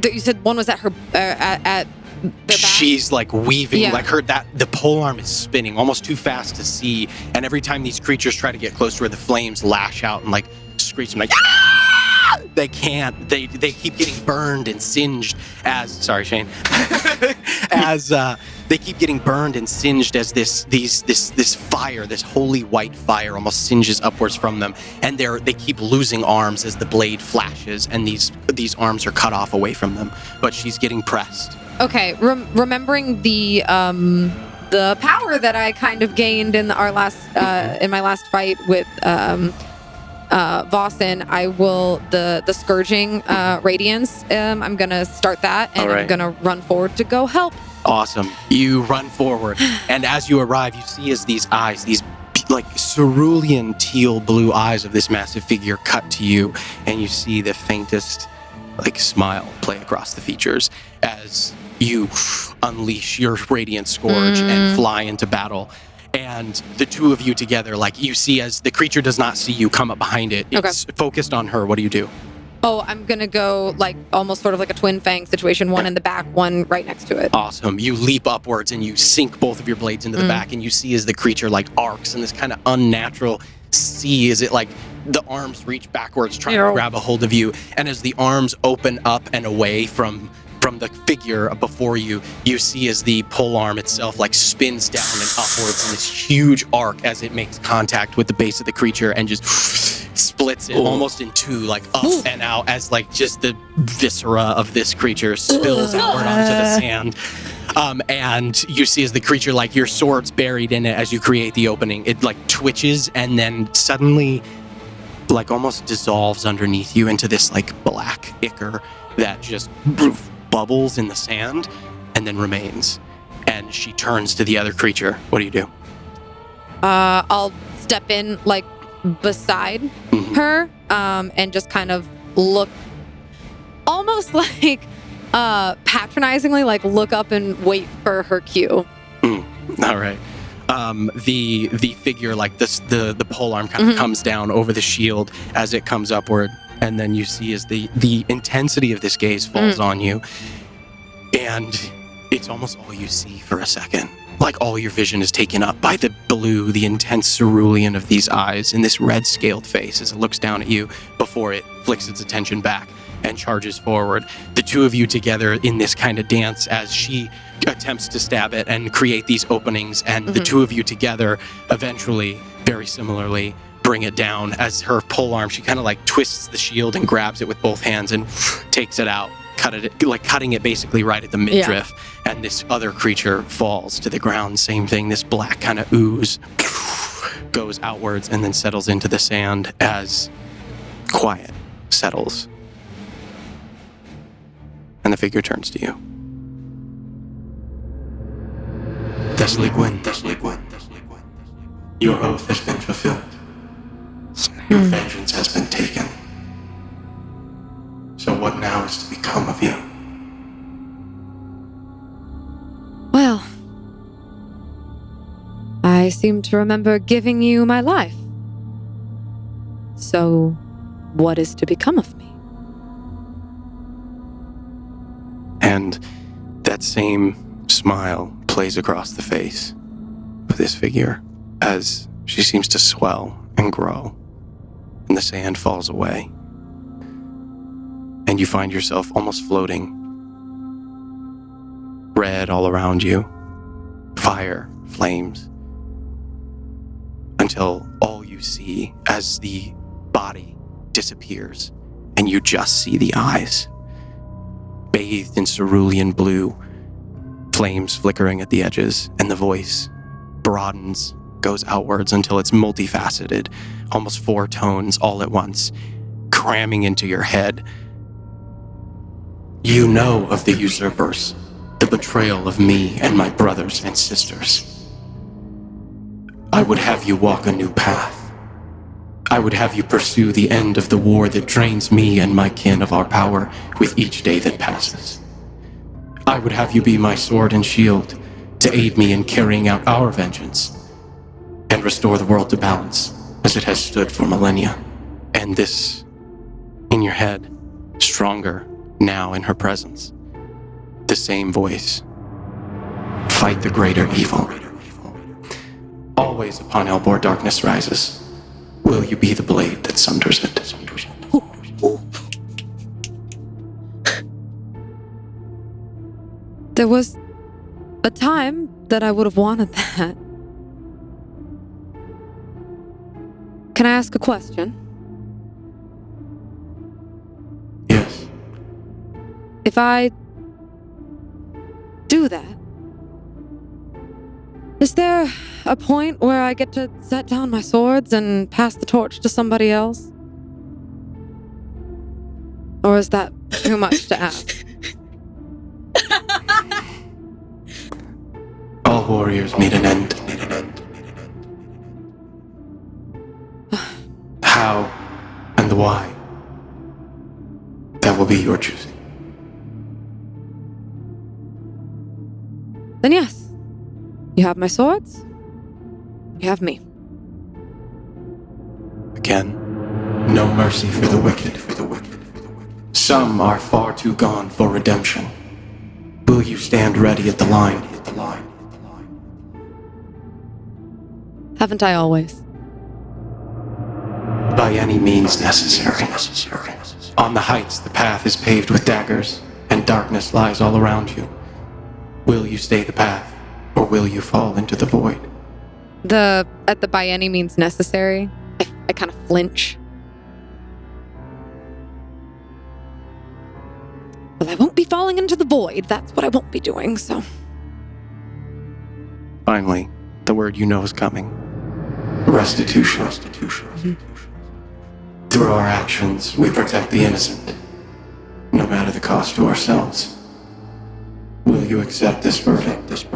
You said one was at her... at their back? She's like weaving, Yeah. like the polearm is spinning almost too fast to see, and every time these creatures try to get close to her, the flames lash out and like screech like, "Ah!" They can't. They keep getting burned and singed as... Sorry, Shane. As they keep getting burned and singed as this fire, this holy white fire, almost singes upwards from them, and they keep losing arms as the blade flashes, and these arms are cut off away from them. But she's getting pressed. Okay, remembering the power that I kind of gained in our last in my last fight with Vossen, I will the scourging radiance. I'm gonna start that, and All right. I'm gonna run forward to go help. Awesome. You run forward, and as you arrive, you see as these eyes, these like cerulean teal blue eyes of this massive figure cut to you, and you see the faintest like smile play across the features as you unleash your radiant scourge and fly into battle. And the two of you together, like you see as the creature does not see you come up behind it. It's focused on her. What do you do? Oh, I'm gonna go like almost sort of like a twin fang situation, one in the back, one right next to it. Awesome. You leap upwards and you sink both of your blades into the back, and you see as the creature like arcs in this kind of unnatural sea as it like the arms reach backwards trying to grab a hold of you, and as the arms open up and away from the figure before you, you see as the pole arm itself like spins down and upwards in this huge arc as it makes contact with the base of the creature and just splits it almost in two, like up and out, as like just the viscera of this creature spills outward onto the sand. And you see as the creature, like your sword's buried in it as you create the opening, it like twitches and then suddenly like almost dissolves underneath you into this like black ichor that just bubbles in the sand and then remains. And she turns to the other creature. What do you do? I'll step in like beside her, and just kind of look almost like patronizingly, like look up and wait for her cue. All right. The figure, like this, the pole arm kind of comes down over the shield as it comes upward, and then you see as the intensity of this gaze falls on you, and it's almost all you see for a second. Like all your vision is taken up by the blue, the intense cerulean of these eyes and this red scaled face as it looks down at you before it flicks its attention back and charges forward. The two of you together in this kind of dance as she attempts to stab it and create these openings, and the two of you together eventually, very similarly, bring it down as her pole arm, she kind of like twists the shield and grabs it with both hands and takes it out, cutting it basically right at the midriff. And this other creature falls to the ground. Same thing, this black kind of ooze goes outwards and then settles into the sand as quiet settles. And the figure turns to you. Thessaly Gwyn, your oath has been fulfilled. Your vengeance has been taken. So what now is to become of you? Well, I seem to remember giving you my life. So, what is to become of me? And that same smile plays across the face of this figure as she seems to swell and grow, and the sand falls away. And you find yourself almost floating. Red all around you, fire, flames, until all you see as the body disappears and you just see the eyes, bathed in cerulean blue, flames flickering at the edges, and the voice broadens, goes outwards until it's multifaceted, almost 4 tones all at once, cramming into your head. You know of the usurpers, the betrayal of me and my brothers and sisters. I would have you walk a new path. I would have you pursue the end of the war that drains me and my kin of our power with each day that passes. I would have you be my sword and shield to aid me in carrying out our vengeance and restore the world to balance as it has stood for millennia. And this, in your head, stronger now in her presence. The same voice. Fight the greater evil. Always upon Elbor darkness rises. Will you be the blade that sunders it? There was a time that I would have wanted that. Can I ask a question? Yes. If I do that, is there a point where I get to set down my swords and pass the torch to somebody else? Or is that too much to ask? All warriors meet an end. How and the why, that will be your choosing. Then yes. You have my swords. You have me. Again, no mercy for the wicked. Some are far too gone for redemption. Will you stand ready at the line? Haven't I always? By any means necessary. On the heights, the path is paved with daggers, and darkness lies all around you. Will you stay the path, or will you fall into the void? At the by any means necessary, I kind of flinch. Well, I won't be falling into the void. That's what I won't be doing, so. Finally, the word you know is coming. Restitution. Through our actions, we protect the innocent, no matter the cost to ourselves. Will you accept this verdict?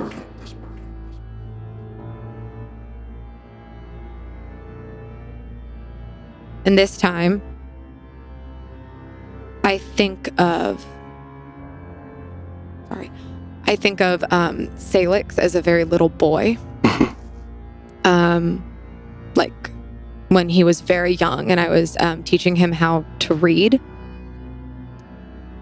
And this time, I think of Salix as a very little boy. Like when he was very young and I was teaching him how to read.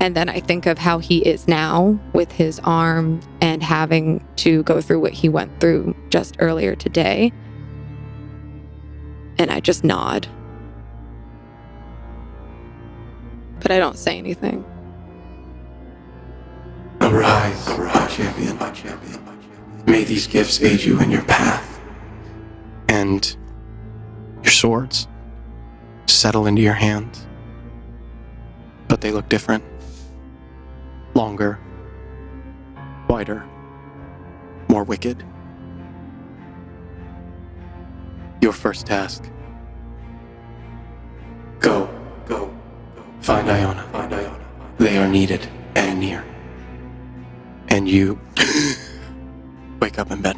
And then I think of how he is now with his arm and having to go through what he went through just earlier today. And I just nod. But I don't say anything. Arise, champion. May these gifts aid you in your path. And your swords settle into your hands. But they look different. Longer. Wider. More wicked. Your first task. Go. Find Iona. They are needed and near. And you wake up in bed.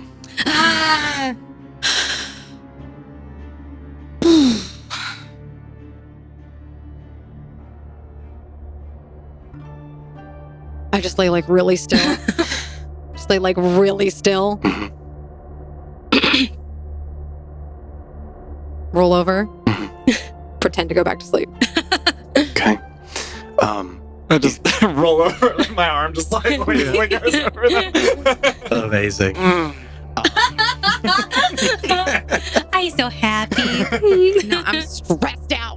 I just lay like really still. Just lay like really still. Roll over. Pretend to go back to sleep. Okay. I just roll over, like my arm just like goes over them. Amazing. I'm so happy. No, I'm stressed out.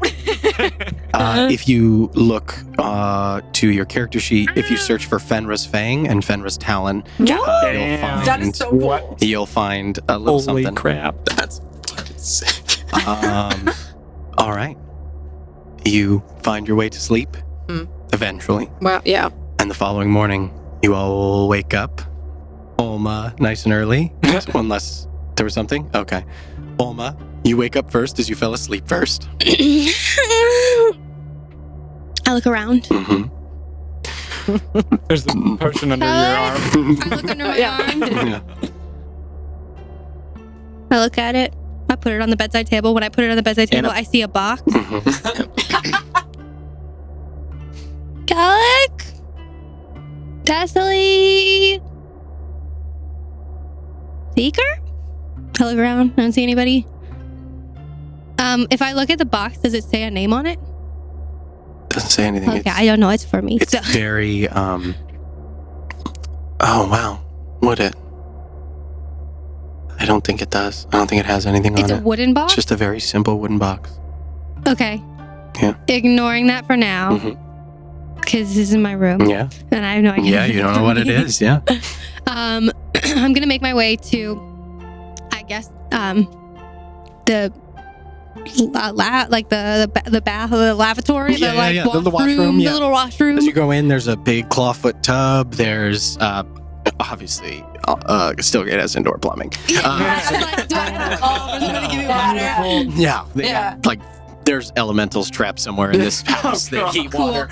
If you look to your character sheet, if you search for Fenris Fang and Fenris Talon, Damn. That is so cool. you'll find a little Holy something. crap. That's fucking sick. All right. You find your way to sleep, eventually. Well, yeah. And the following morning, you all wake up. Olma, nice and early. Unless there was something? Okay. Olma, you wake up first as you fell asleep first. I look around. Mm-hmm. There's a potion under your arm. I look under my Yeah. arm. Yeah. I look at it. I put it on the bedside table. When I put it on the bedside table, I see a box. Gallic? Destiny? Seeker? I look around. I don't see anybody. If I look at the box, does it say a name on it? Doesn't say anything. Okay, I don't know. It's for me. It's So. very, oh, wow. Would it? I don't think it does. I don't think it has anything It's on a it. wooden box? It's just a very simple wooden box. Okay. Yeah. Ignoring that for now. Because this is my room. Yeah. And I have no idea. Yeah, you don't know what it is. Yeah. I'm gonna make my way to, I guess, the bath, the lavatory, Yeah, the like yeah, yeah. The washroom, washroom, yeah. the little washroom. As you go in, there's a big clawfoot tub. There's obviously still it has indoor plumbing. I was like, do I have to call for somebody to give me water? Yeah, they got like there's elementals trapped somewhere in this house that heat Cool. water.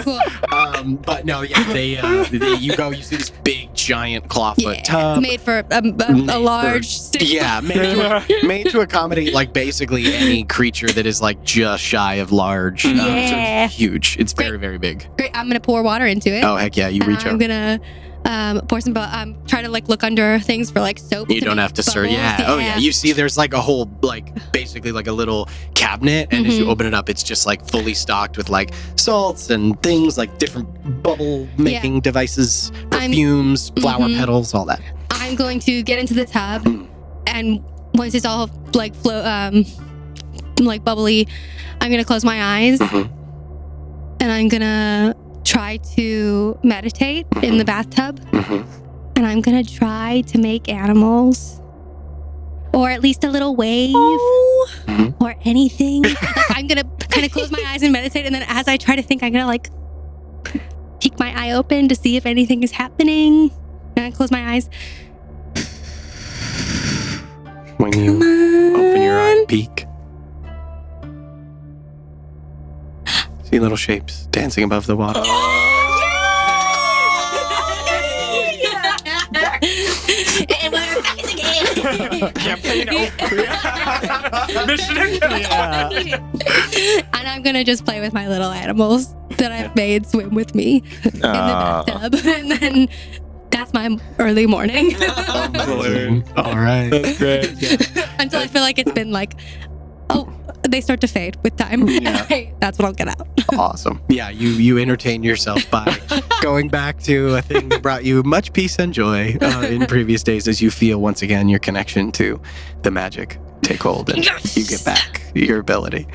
Cool. But no, yeah, you see this big giant clawfoot tub. Made for a large stick. Yeah, made to accommodate like basically any creature that is like just shy of large. Yeah. So it's huge. It's very, very big. Great. I'm gonna pour water into it. Oh heck yeah, you And reach I'm over. gonna pour some. I'm trying to like look under things for like soap. You don't make have to stir. bubbles. Yeah. Oh yeah. You see, there's like a whole basically like a little cabinet, and as you Mhm. open it up, it's just like fully stocked with like salts and things like different bubble making devices, perfumes, flower Mhm. petals, all that. I'm going to get into the tub, Mm. and once it's all like like bubbly, I'm gonna close my eyes, Mhm. and I'm gonna try to meditate in the bathtub, Mhm. and I'm gonna try to make animals, or at least a little wave, Mhm. or anything. Like, I'm gonna kind of close my eyes and meditate, and then as I try to think, I'm gonna like peek my eye open to see if anything is happening, and I close my eyes. When you open your eye, peek. See little shapes dancing above the water. And we're back in the game. Campaign over. Mission Yeah. And I'm gonna just play with my little animals that I've made swim with me in the bathtub, and then that's my early morning All right. That's great. until I feel like it's been like, oh, they start to fade with time. Yeah. That's what I'll get out. Awesome. Yeah, you entertain yourself by going back to a thing that brought you much peace and joy in previous days as you feel once again your connection to the magic take hold and you get back your ability.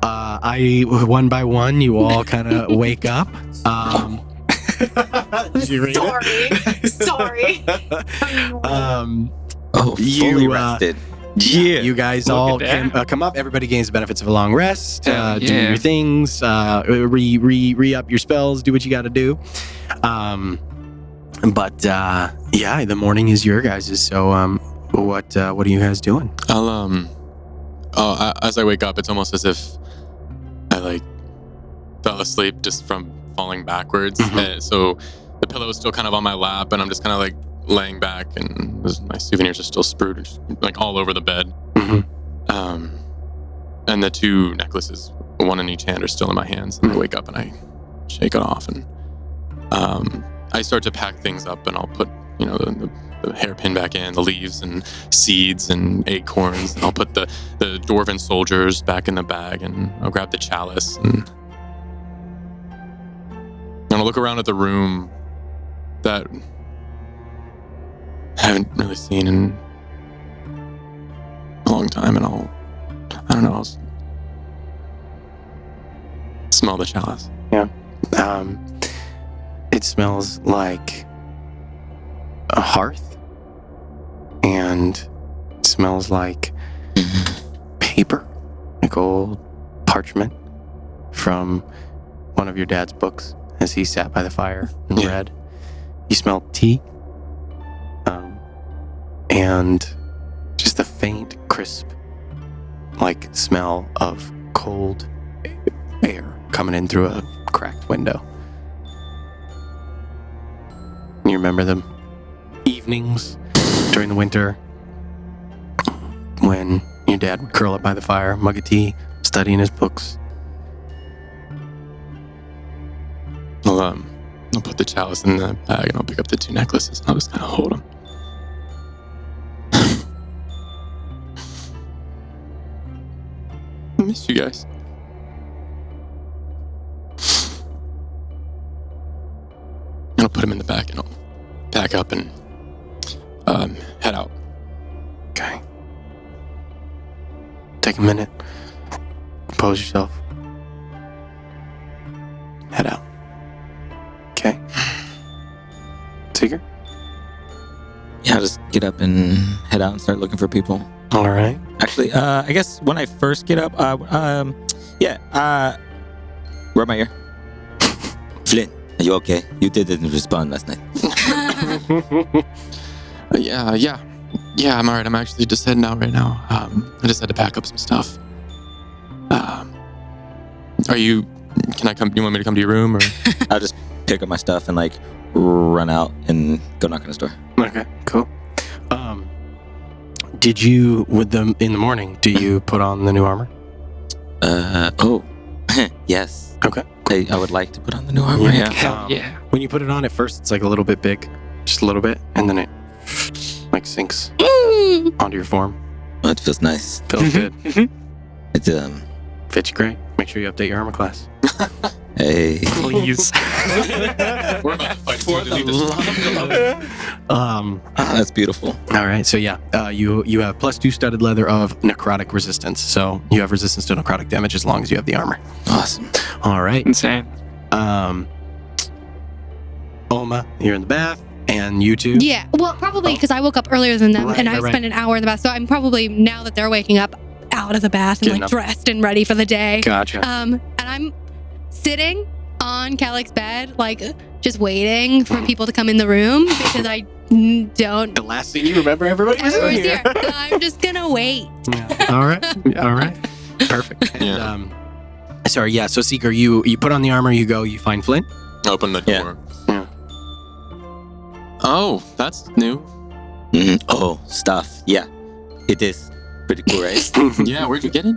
I one by one you all kind of wake up. Did you read it? Sorry. Oh, You, fully rested. Yeah, you guys Look all at that. come up. Everybody gains the benefits of a long rest. Hell Do yeah. your things. Re up your spells. Do what you got to do. But yeah, the morning is your guys's. So what are you guys doing? As I wake up, it's almost as if I like fell asleep just from falling backwards. Mhm. So the pillow is still kind of on my lap, and I'm just kind of like laying back, and my souvenirs are still sprued like all over the bed. Mhm. And the two necklaces, one in each hand, are still in my hands. And I wake up and I shake it off, and I start to pack things up, and I'll put the hairpin back in, the leaves and seeds and acorns, and I'll put the dwarven soldiers back in the bag, and I'll grab the chalice, and I'll look around at the room that I haven't really seen in a long time, and I'll smell the chalice. It smells like a hearth, and it smells like paper, like old parchment from one of your dad's books as he sat by the fire and Yeah. read. You smell tea, and just a faint, crisp, like smell of cold air coming in through a cracked window. You remember them evenings during the winter when your dad would curl up by the fire, mug of tea, studying his books. I'll put the chalice in the bag, and I'll pick up the two necklaces, and I'll just kind of hold them. I miss you guys. And I'll put them in the bag, and I'll pack up and head out. Okay. Take a minute. Compose yourself. Head out. Okay. Seeker? Yeah, I'll just get up and head out and start looking for people. All right. Actually, I guess when I first get up, where am I here? Flynn, are you okay? You didn't respond last night. Yeah. Yeah, I'm alright. I'm actually just heading out right now. I just had to pack up some stuff. Can I come? You want me to come to your room, or? I'll just pick up my stuff and like run out and go knock on his door. Okay, cool. Did you, with them in the morning, do you put on the new armor? Yes. Okay. I would like to put on the new armor. Yeah. Hell yeah. When you put it on at first, it's like a little bit big, just a little bit, and then it like sinks onto your form. Oh, it feels nice. Feels good. It Fits you great. Make sure you update your armor class. Hey. Please. We're about to fight for the That's beautiful. All right, so yeah, you have +2 studded leather of necrotic resistance, so you have resistance to necrotic damage as long as you have the armor. Awesome. All right, Insane. Oma, you're in the bath, and you two. Yeah, well, probably because I woke up earlier than them, and I Right. spent an hour in the bath. So I'm probably, now that they're waking up, out of the bath and Getting like up. dressed and ready for the day. Gotcha. And I'm sitting on Kellick's bed, like just waiting for people to come in the room because I don't. The last thing you remember, everybody was in Everyone's here. here. So I'm just gonna wait. Yeah. All right, perfect. And, Yeah. sorry, yeah. So Seeker, you put on the armor, you go, you find Flint. Open the Yeah. door. Yeah. Oh, that's new. Mhm. Oh, stuff. Yeah, it is pretty cool, right? Yeah, where'd you get it?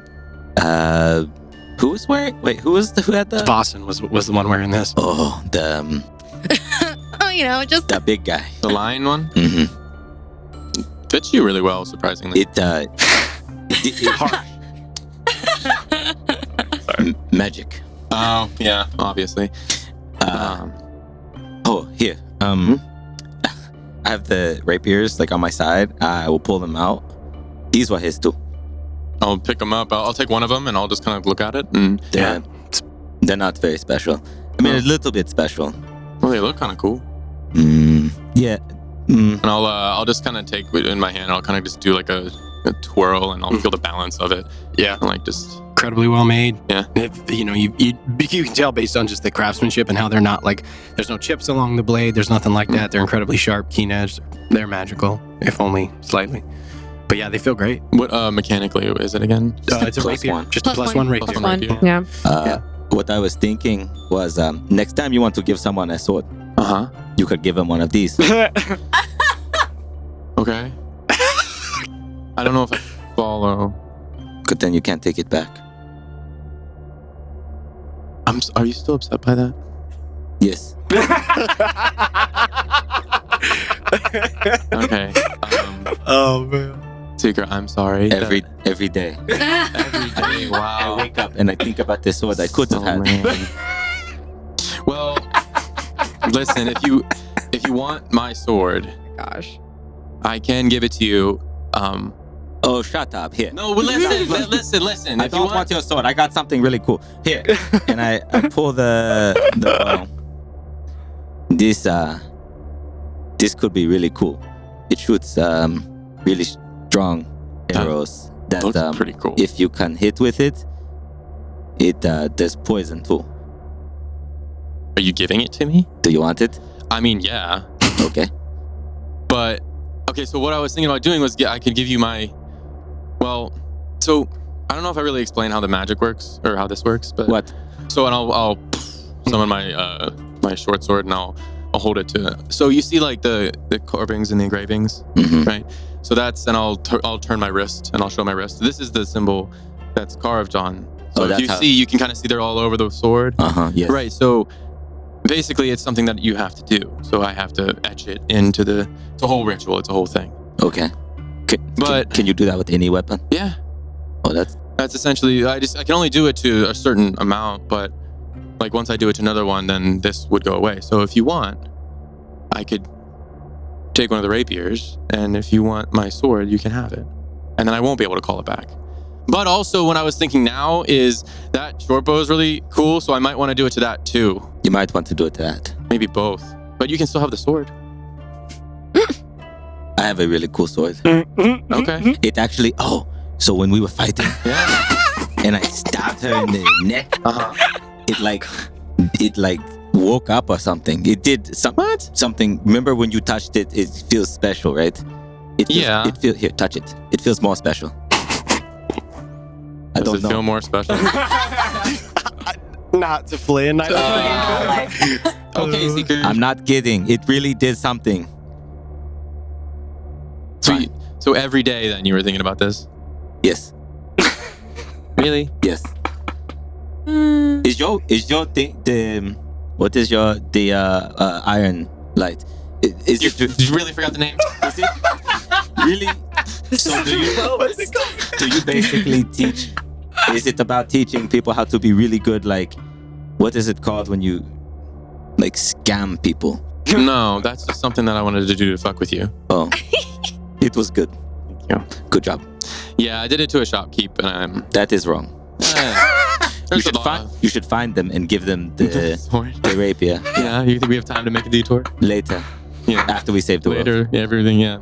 Who was wearing? Wait, who had the? Boston was the one wearing this. Oh, the Oh, you know, just that big guy. The lion one? Mm-hmm. Fits you really well, surprisingly. Magic. Oh, yeah, obviously. Here. I have the rapiers like on my side. I will pull them out. These were his too. I'll pick them up. I'll take one of them and I'll just kind of look at it. And They're not very special. I mean, a little bit special. well, they look kind of cool. Yeah. And I'll just kind of take it in my hand. And I'll kind of just do like a twirl, and I'll feel the balance of it. Yeah. And like just Incredibly well made. Yeah. You can tell based on just the craftsmanship and how they're not like, there's no chips along the blade. There's nothing like that. They're incredibly sharp, keen edged. They're magical, if only slightly. But yeah, they feel great. what mechanically is it again? It's a plus rapier. one. Just a Plus plus one one. rapier. Plus one. One. rapier. Yeah. What I was thinking was next time you want to give someone a sword, you could give them one of these. Okay. I don't know if I follow. But then you can't take it back. Are you still upset by that? Yes. Okay. Oh man. Seeker, I'm sorry. Every day. Every day. I Wow. wake up and I think about the sword I could have had. man. Well, listen. If you want my sword, Gosh. I can give it to you. Oh, shut up. Here. No, but listen. I If you don't want your sword. I got something really cool. Here. And I pull the this could be really cool. It shoots really strong arrows that looks pretty cool. if you can hit with it, there's poison too. Are you giving it to me? Do you want it? I mean, yeah. Okay. But okay, so what I was thinking about doing was I could give you my. Well, so I don't know if I really explained how the magic works or how this works, but What? So and I'll summon my my short sword and I'll hold it to. So you see like the carvings and the engravings, Mhm. right? So that's and I'll turn my wrist and I'll show my wrist. This is the symbol that's carved on. So Oh, if that's you how- see, you can kind of see they're all over the sword. Yes. Right. So basically, it's something that you have to do. So I have to etch it into the. It's a whole ritual. It's a whole thing. Okay. But- can you do that with any weapon? Yeah. Oh, that's That's essentially. I can only do it to a certain amount, but like once I do it to another one, then this would go away. So if you want, I could take one of the rapiers, and if you want my sword, you can have it, and then I won't be able to call it back. But also, what I was thinking now is that short bow is really cool, so I might want to do it to that too. you might want to do it to that. Maybe both. But you can still have the sword. I have a really cool sword. Okay. It actually. Oh, so when we were fighting, Yeah. and I stabbed her in the neck, Uh-huh. it like woke up or something. It did What? something. Remember when you touched it? It feels special, right? It feels, Yeah. It feel, here, touch it. It feels more special. I Does don't it know. feel more special? Not to Flynn. I don't think. Okay, Seeker. I'm not kidding. It really did something. So every day then you were thinking about this? Yes. Really? Yes. Is your thing the what is your iron light? Is You, it did you really forgot the name? is it really? So do you basically teach? Is it about teaching people how to be really good? Like, what is it called when you like scam people? No, that's just something that I wanted to do to fuck with you. Oh, it was good. Thank you. Good job. Yeah, I did it to a shopkeep, and I'm. That is wrong. There's a law. You should find them and give them the Sword. rapier Yeah, you think we have time to make a detour? later. Yeah. After we save the world. Later, yeah, everything, yeah.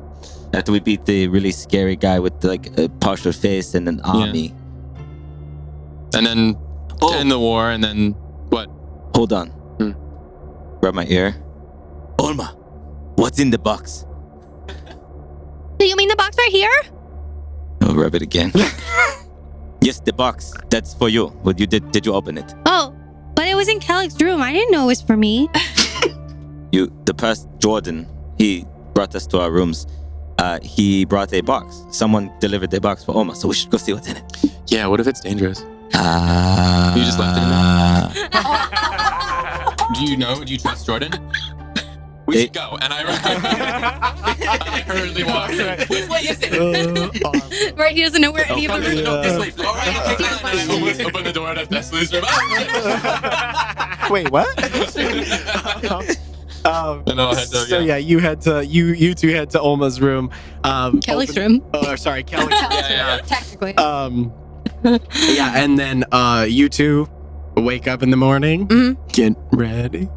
After we beat the really scary guy with like a partial face and an army. And then end the war, and then what? Hold on. Rub my ear. Olma, what's in the box? Do you mean the box right here? Oh, rub it again. Yes, the box. That's for you. What you did you open it? Oh, but it was in Kellick's room. I didn't know it was for me. The person, Jordan, he brought us to our rooms. He brought a box. Someone delivered a box for Olma, so we should go see what's in it. Yeah, what if it's dangerous? You just left it in there? Do you know? Do you trust Jordan? We should go. And I hurriedly walk. Which way is it? Right, he doesn't know where any of them are. No, this way. All right, okay, fine. And I almost open the door to Nestle's room. Wait, what? And I'll head to, So yeah, you two head to Olma's room. Kelly's room. Oh, sorry, Kelly. yeah. Technically. Yeah, and then you two wake up in the morning, get ready.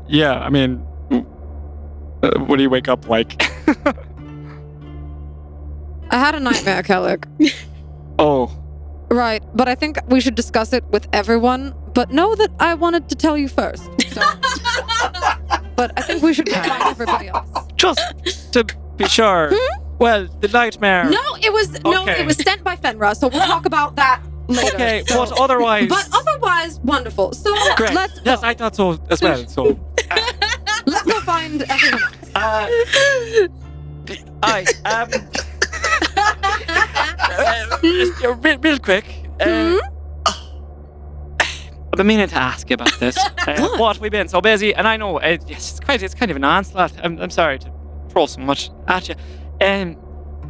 Yeah, I mean, what do you wake up like? I had a nightmare, Kellick. Oh, Right, but I think we should discuss it with everyone. But know that I wanted to tell you first. So. But I think we should find everybody else. just to be sure. Well, the nightmare. No, it was sent by Fenra. So we'll talk about that later. Okay, so. but otherwise. But otherwise, wonderful. So Great. let's Yes, I thought so as well. So. let's go find everyone else. Real quick. I've been meaning to ask you about this. What we've been so busy, and I know yes, it's kind of an onslaught. I'm sorry to throw so much at you,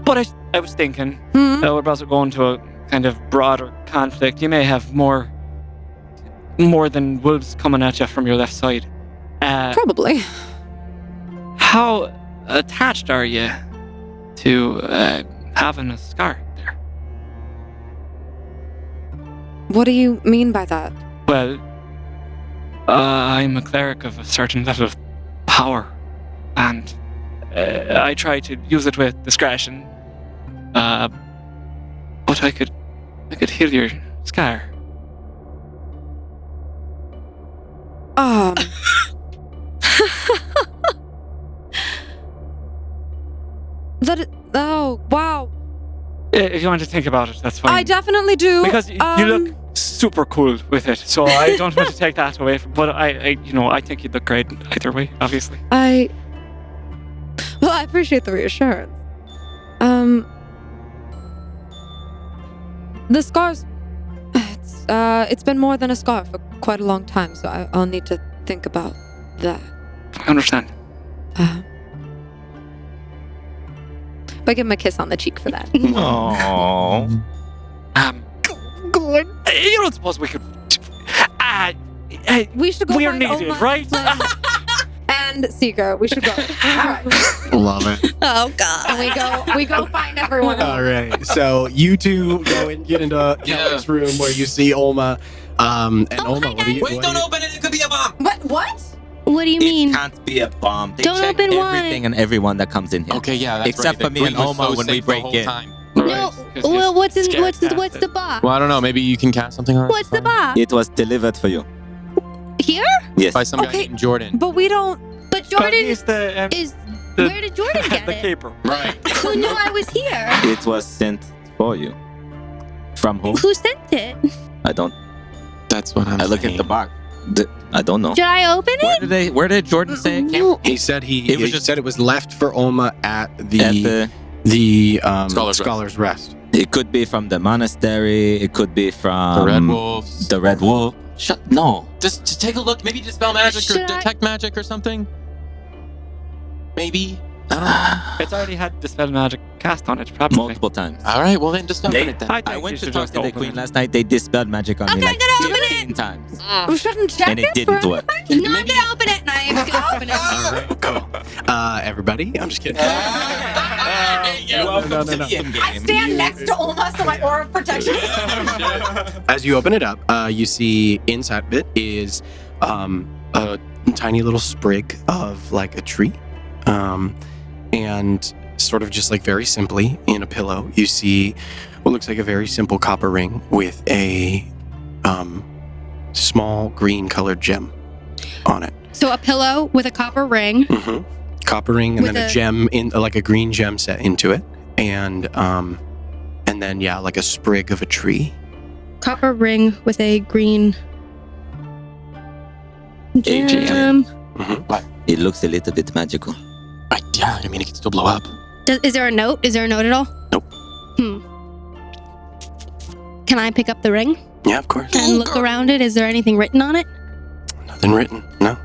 but I was thinking we're about to go into a kind of broader conflict. You may have more than wolves coming at you from your left side. Probably. How attached are you to having a scar there? What do you mean by that? Well, I'm a cleric of a certain level of power, and I try to use it with discretion. But I could heal your scar. Oh, wow. If you want to think about it, that's fine. I definitely do. Because you look super cool with it, so I don't want to take that away from. But I think you'd look great either way. Obviously. Well, I appreciate the reassurance. The scars. It's been more than a scar for quite a long time, so I'll need to think about that. I understand. But give him a kiss on the cheek for that. Aww. Good. You don't suppose we could? We should go We're find needed, Oma, right? Flynn, and Seeker. We should go. Alright. Love it. Oh God. And we go find everyone else. All right. So you two go and get into Kelly's room where you see Olma. And Olma, what do you? Wait, don't open it. It could be a bomb. What? What do you mean? It can't be a bomb. They Don't check open everything one. and everyone that comes in here. Okay, yeah, that's Except right. for me and Oma when we break in. No. Well, what's the box? Well, I don't know. Maybe you can cast something on it. What's the box? It was delivered for you. Here? Yes. By some guy Okay. named Jordan. But we don't. But Jordan He's the is Where did Jordan get the it? caper. Right. Who knew I was here? It was sent for you. From whom? Who sent it? I don't. That's what I'm I look at saying. the box. I don't know. Should I open it? Where did Jordan say it came? He said It was he just- said it was left for Oma at At the Scholar's Rest. It could be from the monastery. It could be from The Red Wolves. The Red Wolf. No. Just take a look. Maybe dispel magic Should or I- detect magic or something. Maybe. It's already had Dispel Magic cast on it, probably. Multiple times. All right. Well, then just open They- it then. I think I went you to should talk just to the open queen it. last night. They dispelled magic on me Okay, like I'm gonna open 15 times. We shouldn't check And it didn't for- work. No, I'm gonna open it. I'm gonna open it. All right, cool. Everybody, I'm just kidding. Welcome no, to no. the end game. I stand next to Olma so my aura of protection. As you open it up, you see inside of it is a tiny little sprig of like a tree. And sort of just like very simply in a pillow, you see what looks like a very simple copper ring with a small green colored gem on it. So a pillow with a copper ring. Mm-hmm. Copper ring and With then a a- gem in like a green gem set into it. And then yeah, like a sprig of a tree. Copper ring with a green gem. gem. Mm-hmm. It looks a little bit magical. Yeah, I mean, it can still blow up. Is there a note? Is there a note at all? Nope. Can I pick up the ring Yeah, of course. and look around it? Is there anything written on it? Nothing written. No.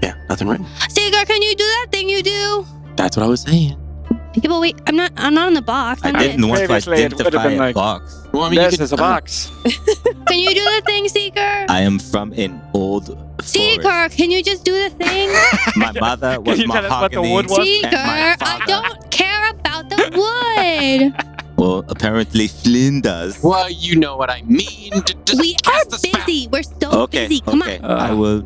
Yeah, nothing written. Seeger, can you do that thing you do? That's what I was saying. Yeah, but wait, I'm not in the box. I I'm didn't want to Previously, it would've identify been a like- box. Well, I mean, This you could, is a box. Can you do the thing, Seeker? I am from an old forest. Seeker, can you just do the thing? My mother was you tell us what the mahogany. wood was? Seeker, and my I father- don't care about the wood. Well, apparently Flynn does. Well, you know what I mean. Just We are cast a spell. busy. We're so Okay, busy. Come okay. on. I will.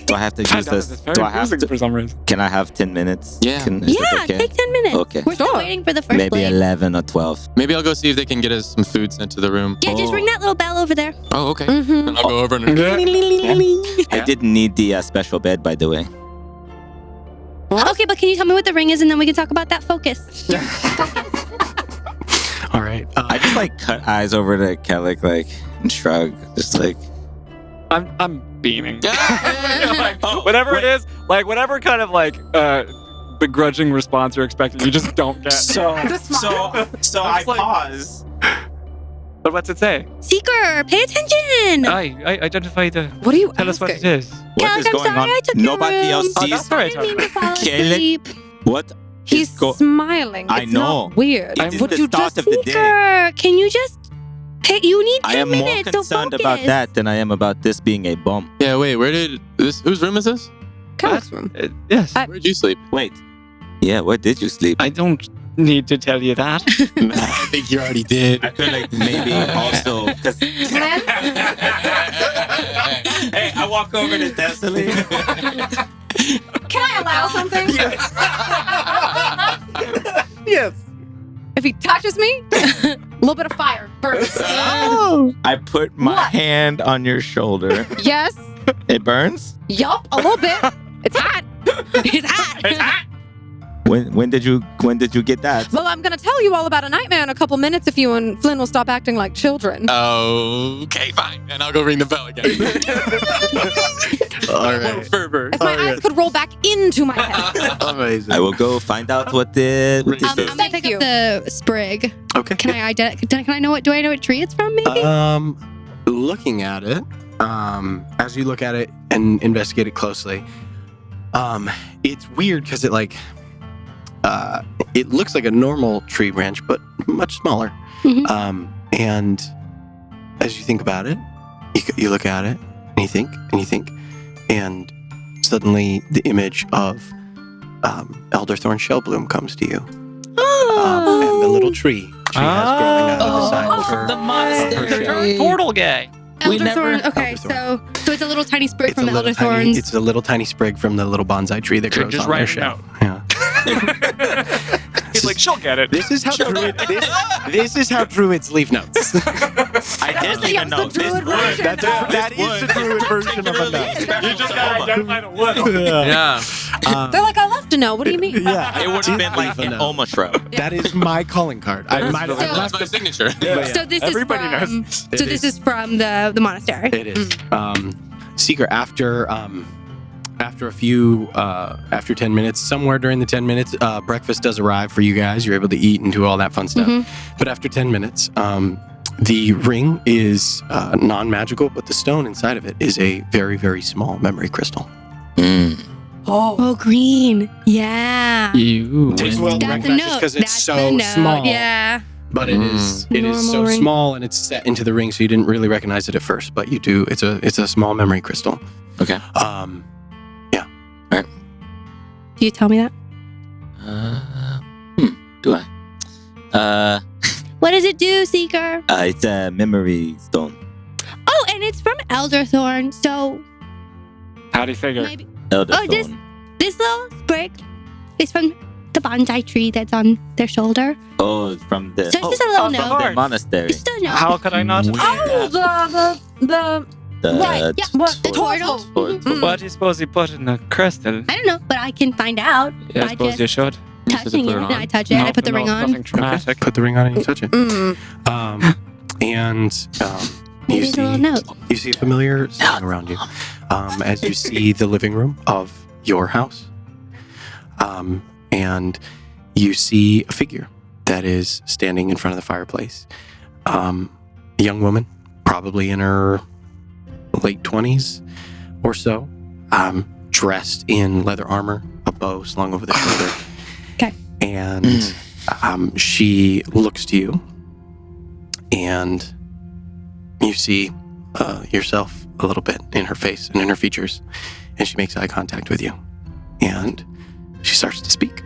Do I have to I use know this? this is very Do I have confusing to? for some reason. Can I have 10 minutes? Yeah. Is that Yeah, okay? take 10 minutes. Okay. We're still Sure. waiting for the first Maybe blade. 11 or 12. Maybe I'll go see if they can get us some food sent to the room. Yeah, just Oh. ring that little bell over there. Oh, okay. Mm-hmm. And I'll go over and. I didn't need the special bed, by the way. Okay, but can you tell me what the ring is and then we can talk about that focus? All right. I just like cut eyes over to Kellic, like, and shrug. Just like, I'm beaming. Yeah. Like, whatever it is, like whatever kind of like begrudging response you're expecting, you just don't get. so I like- pause. But what's it say? Seeker, pay attention. I identify the. What are you Tell us what it asking? is. What Calec, is I'm going sorry on? I took your Nobody room. else Oh, sees that's all right. I didn't mean to fall Calec? asleep. what. He's Go- smiling. I It's know. not weird. It is Would the you start just of the day. Seeker, can you just pay? You need 10 I am more minutes to concerned focus. about that than I am about this being a bomb. Yeah. Wait. Where did this? Whose room is this? Calic's room. Yes. Where'd you sleep? Wait. Yeah, where did you sleep? I don't need to tell you that. I think you already did. I feel like maybe also because. Hey, I walk over to Thessaly. Can I allow something? Yes. If he touches me, a little bit of fire burns. I put my What? hand on your shoulder. Yes. It burns. Yup. A little bit. It's hot. It's hot. When did you get that? Well, I'm gonna tell you all about a nightmare in a couple minutes if you and Flynn will stop acting like children. Okay, fine. And I'll go ring the bell again. All right. Fervor. If my eyes could roll back into my head. Amazing. I will go find out what this I'm is. gonna Thank pick you. up the sprig. Okay. Can I can I know what? Do I know what tree it's from? Maybe. Looking at it, as you look at it and investigate it closely, it's weird because it looks like a normal tree branch, but much smaller. Mhm. And as you think about it, you look at it and you think, and suddenly the image of Elderthorn Shellbloom comes to you, and the little tree she has growing out of the side of her. the monastery. Portal guy. we never- Elderthorn. Okay, Elderthorn. so it's a little tiny sprig from the little tiny, Elderthorns. it's a little tiny sprig from the little bonsai tree that Should grows just on write their it shelf. Yeah. He's like, she'll get it. This is how this is how druids leave notes. I didn't leave a note. This would. That is the druid version of a note. You just gotta identify the wood. Yeah. They're like, I love to know. What do you mean? Yeah, It would have been like an Oma shrub. that is my calling card. I might That's have my signature. So this Everybody is from. knows. So this is from the monastery. It is. Seeker, after a few after 10 minutes, somewhere during the 10 minutes, breakfast does arrive for you guys. You're able to eat and do all that fun stuff. But after 10 minutes, the ring is non-magical, but the stone inside of it is a very, very small memory crystal. Oh, green. Yeah. You. Takes a while to That's a recognize just note. because it's That's so the note. small. Yeah. But it is so Normal ring. small and it's set into the ring, so you didn't really recognize it at first. But you do. It's a small memory crystal. Okay. Do you tell me that? Do I? What does it do, Seeker? It's a memory stone. Oh, and it's from Elderthorn. So How do you figure? maybe. Elder Oh, stone. This little sprig is from the bonsai tree that's on their shoulder. Oh, from the, So it's just a little oh, note. from the monastery. It's just a note. How could I not? Oh, the The Right, yeah. what? The turtle. What do you suppose you put in a crystal? I don't know, but I can find out Yeah, I by suppose just you should. touching it. put it And on? I touch it. I put the ring on. Nothing traumatic. Put the ring on and you touch it. And Maybe it's a little note. you see a familiar sitting around you as you see the living room of your house. And you see a figure that is standing in front of the fireplace. A young woman, probably in her late 20s or so, dressed in leather armor, a bow slung over the shoulder. Okay. And she looks to you, and you see yourself a little bit in her face and in her features, and she makes eye contact with you, and she starts to speak.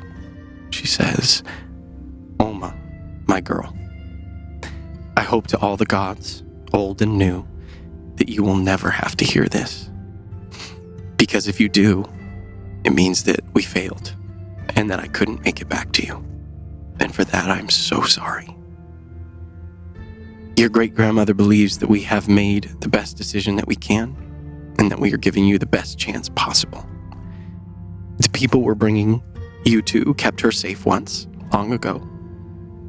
She says, Oma, my girl, I hope to all the gods, old and new, that you will never have to hear this. Because if you do, it means that we failed and that I couldn't make it back to you. And for that, I'm so sorry. Your great-grandmother believes that we have made the best decision that we can and that we are giving you the best chance possible. The people we're bringing you to kept her safe once, long ago,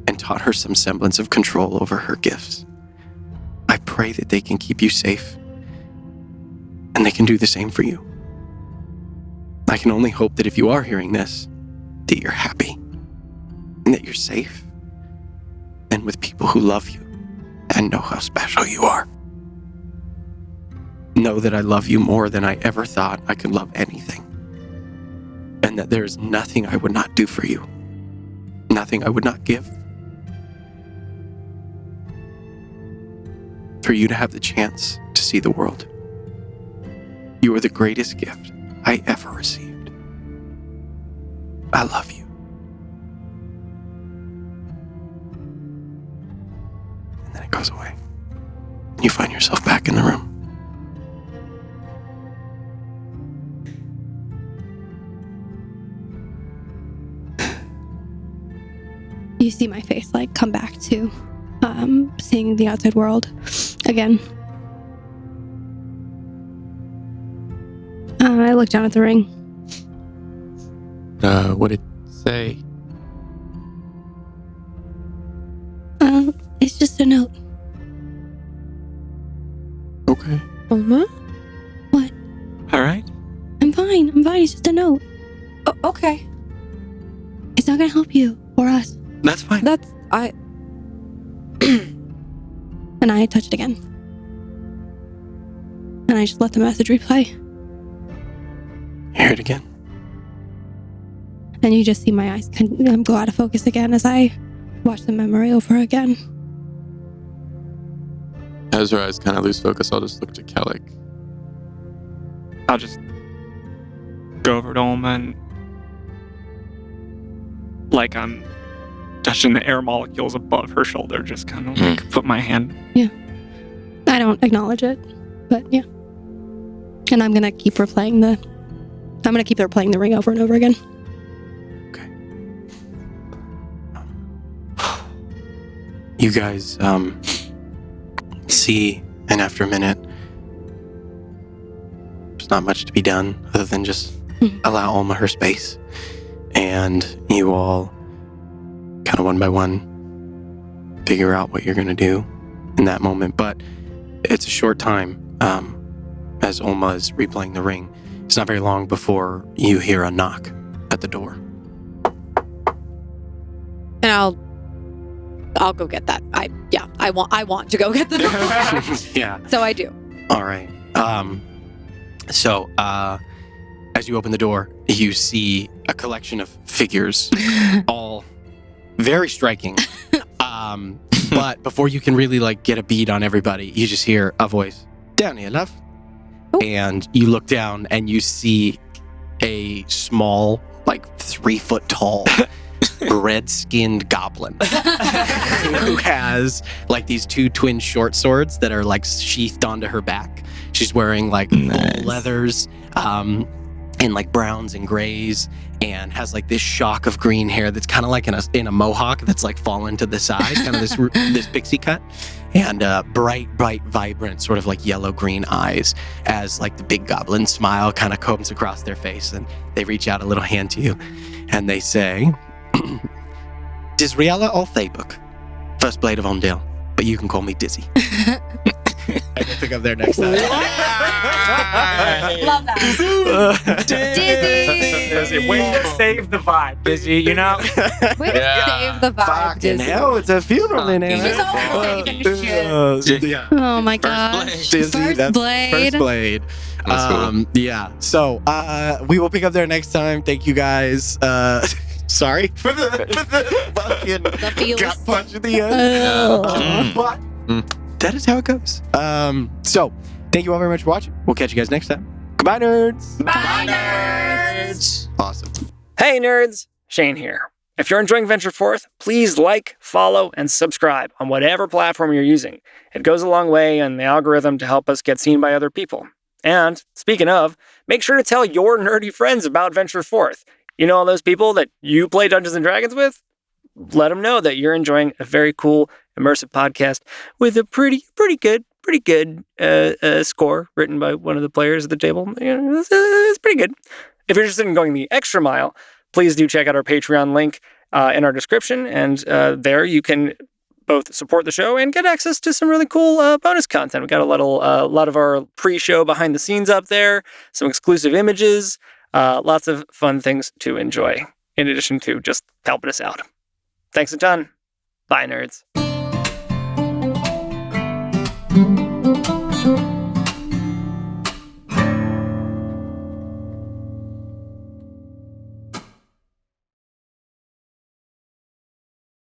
and taught her some semblance of control over her gifts. I pray that they can keep you safe and they can do the same for you. I can only hope that if you are hearing this, that you're happy and that you're safe and with people who love you and know how special you are. Know that I love you more than I ever thought I could love anything, and that there is nothing I would not do for you, nothing I would not give. For you to have the chance to see the world. You are the greatest gift I ever received. I love you. And then it goes away. You find yourself back in the room. You see my face like come back to seeing the outside world again. I look down at the ring. What did it say? It's just a note. Okay. Oma? All right. I'm fine. It's just a note. Oh, okay. It's not gonna help you or us. That's fine. That's I. And I touch it again. And I just let the message replay. Hear it again. And you just see my eyes go out of focus again as I watch the memory over again. As her eyes kind of lose focus, I'll just look to Kellic. I'll just go over to Oma and like I'm touching the air molecules above her shoulder, just kind of like put my hand. I don't acknowledge it, but yeah. And I'm gonna keep her playing the ring over and over again. you guys see, and after a minute, there's not much to be done other than just allow Alma her space. And you all, kind of one by one, figure out what you're going to do in that moment. But it's a short time as Alma is replaying the ring. It's not very long before you hear a knock at the door. And I'll go get that. I want to go get the door. Yeah. So I do. All right. So as you open the door, you see a collection of figures, all very striking. But before you can really get a bead on everybody, you just hear a voice, "Down here, love." Oh. And you look down and you see a small, 3 foot tall, red-skinned goblin who has these 2 twin short swords that are sheathed onto her back. She's wearing Nice. full leathers, and browns and grays, and has this shock of green hair that's kind of in a mohawk that's fallen to the side, kind of this pixie cut, and bright, vibrant, sort of yellow-green eyes as the big goblin smile kind of comes across their face, and they reach out a little hand to you, and they say, "Disriella Althaybuk, First Blade of Ondale, but you can call me Dizzy." I can pick up there next time. Love that. Dizzy. Way to save the vibe, Dizzy, you know? Way to save the vibe. Fucking Dizzy. hell, it's a funeral in here. She's all saving shit. Yeah. Oh my gosh. Dizzy, First that's blade. First Blade. That's cool. Yeah. So we will pick up there next time. Thank you guys. Sorry for the fucking The feels. gut punch at the end. But that is how it goes. So thank you all very much for watching. We'll catch you guys next time. Goodbye, nerds. Bye, nerds. Awesome. Hey nerds, Shane here. If you're enjoying Venture Forth, please follow, and subscribe on whatever platform you're using. It goes a long way in the algorithm to help us get seen by other people. And speaking of, make sure to tell your nerdy friends about Venture Forth. You know all those people that you play Dungeons & Dragons with? Let them know that you're enjoying a very cool, immersive podcast with a pretty good score written by one of the players at the table. It's pretty good. If you're interested in going the extra mile, please do check out our Patreon link in our description, and there you can both support the show and get access to some really cool bonus content. We got a lot of our pre-show behind the scenes up there, some exclusive images, lots of fun things to enjoy, in addition to just helping us out. Thanks a ton. Bye, nerds.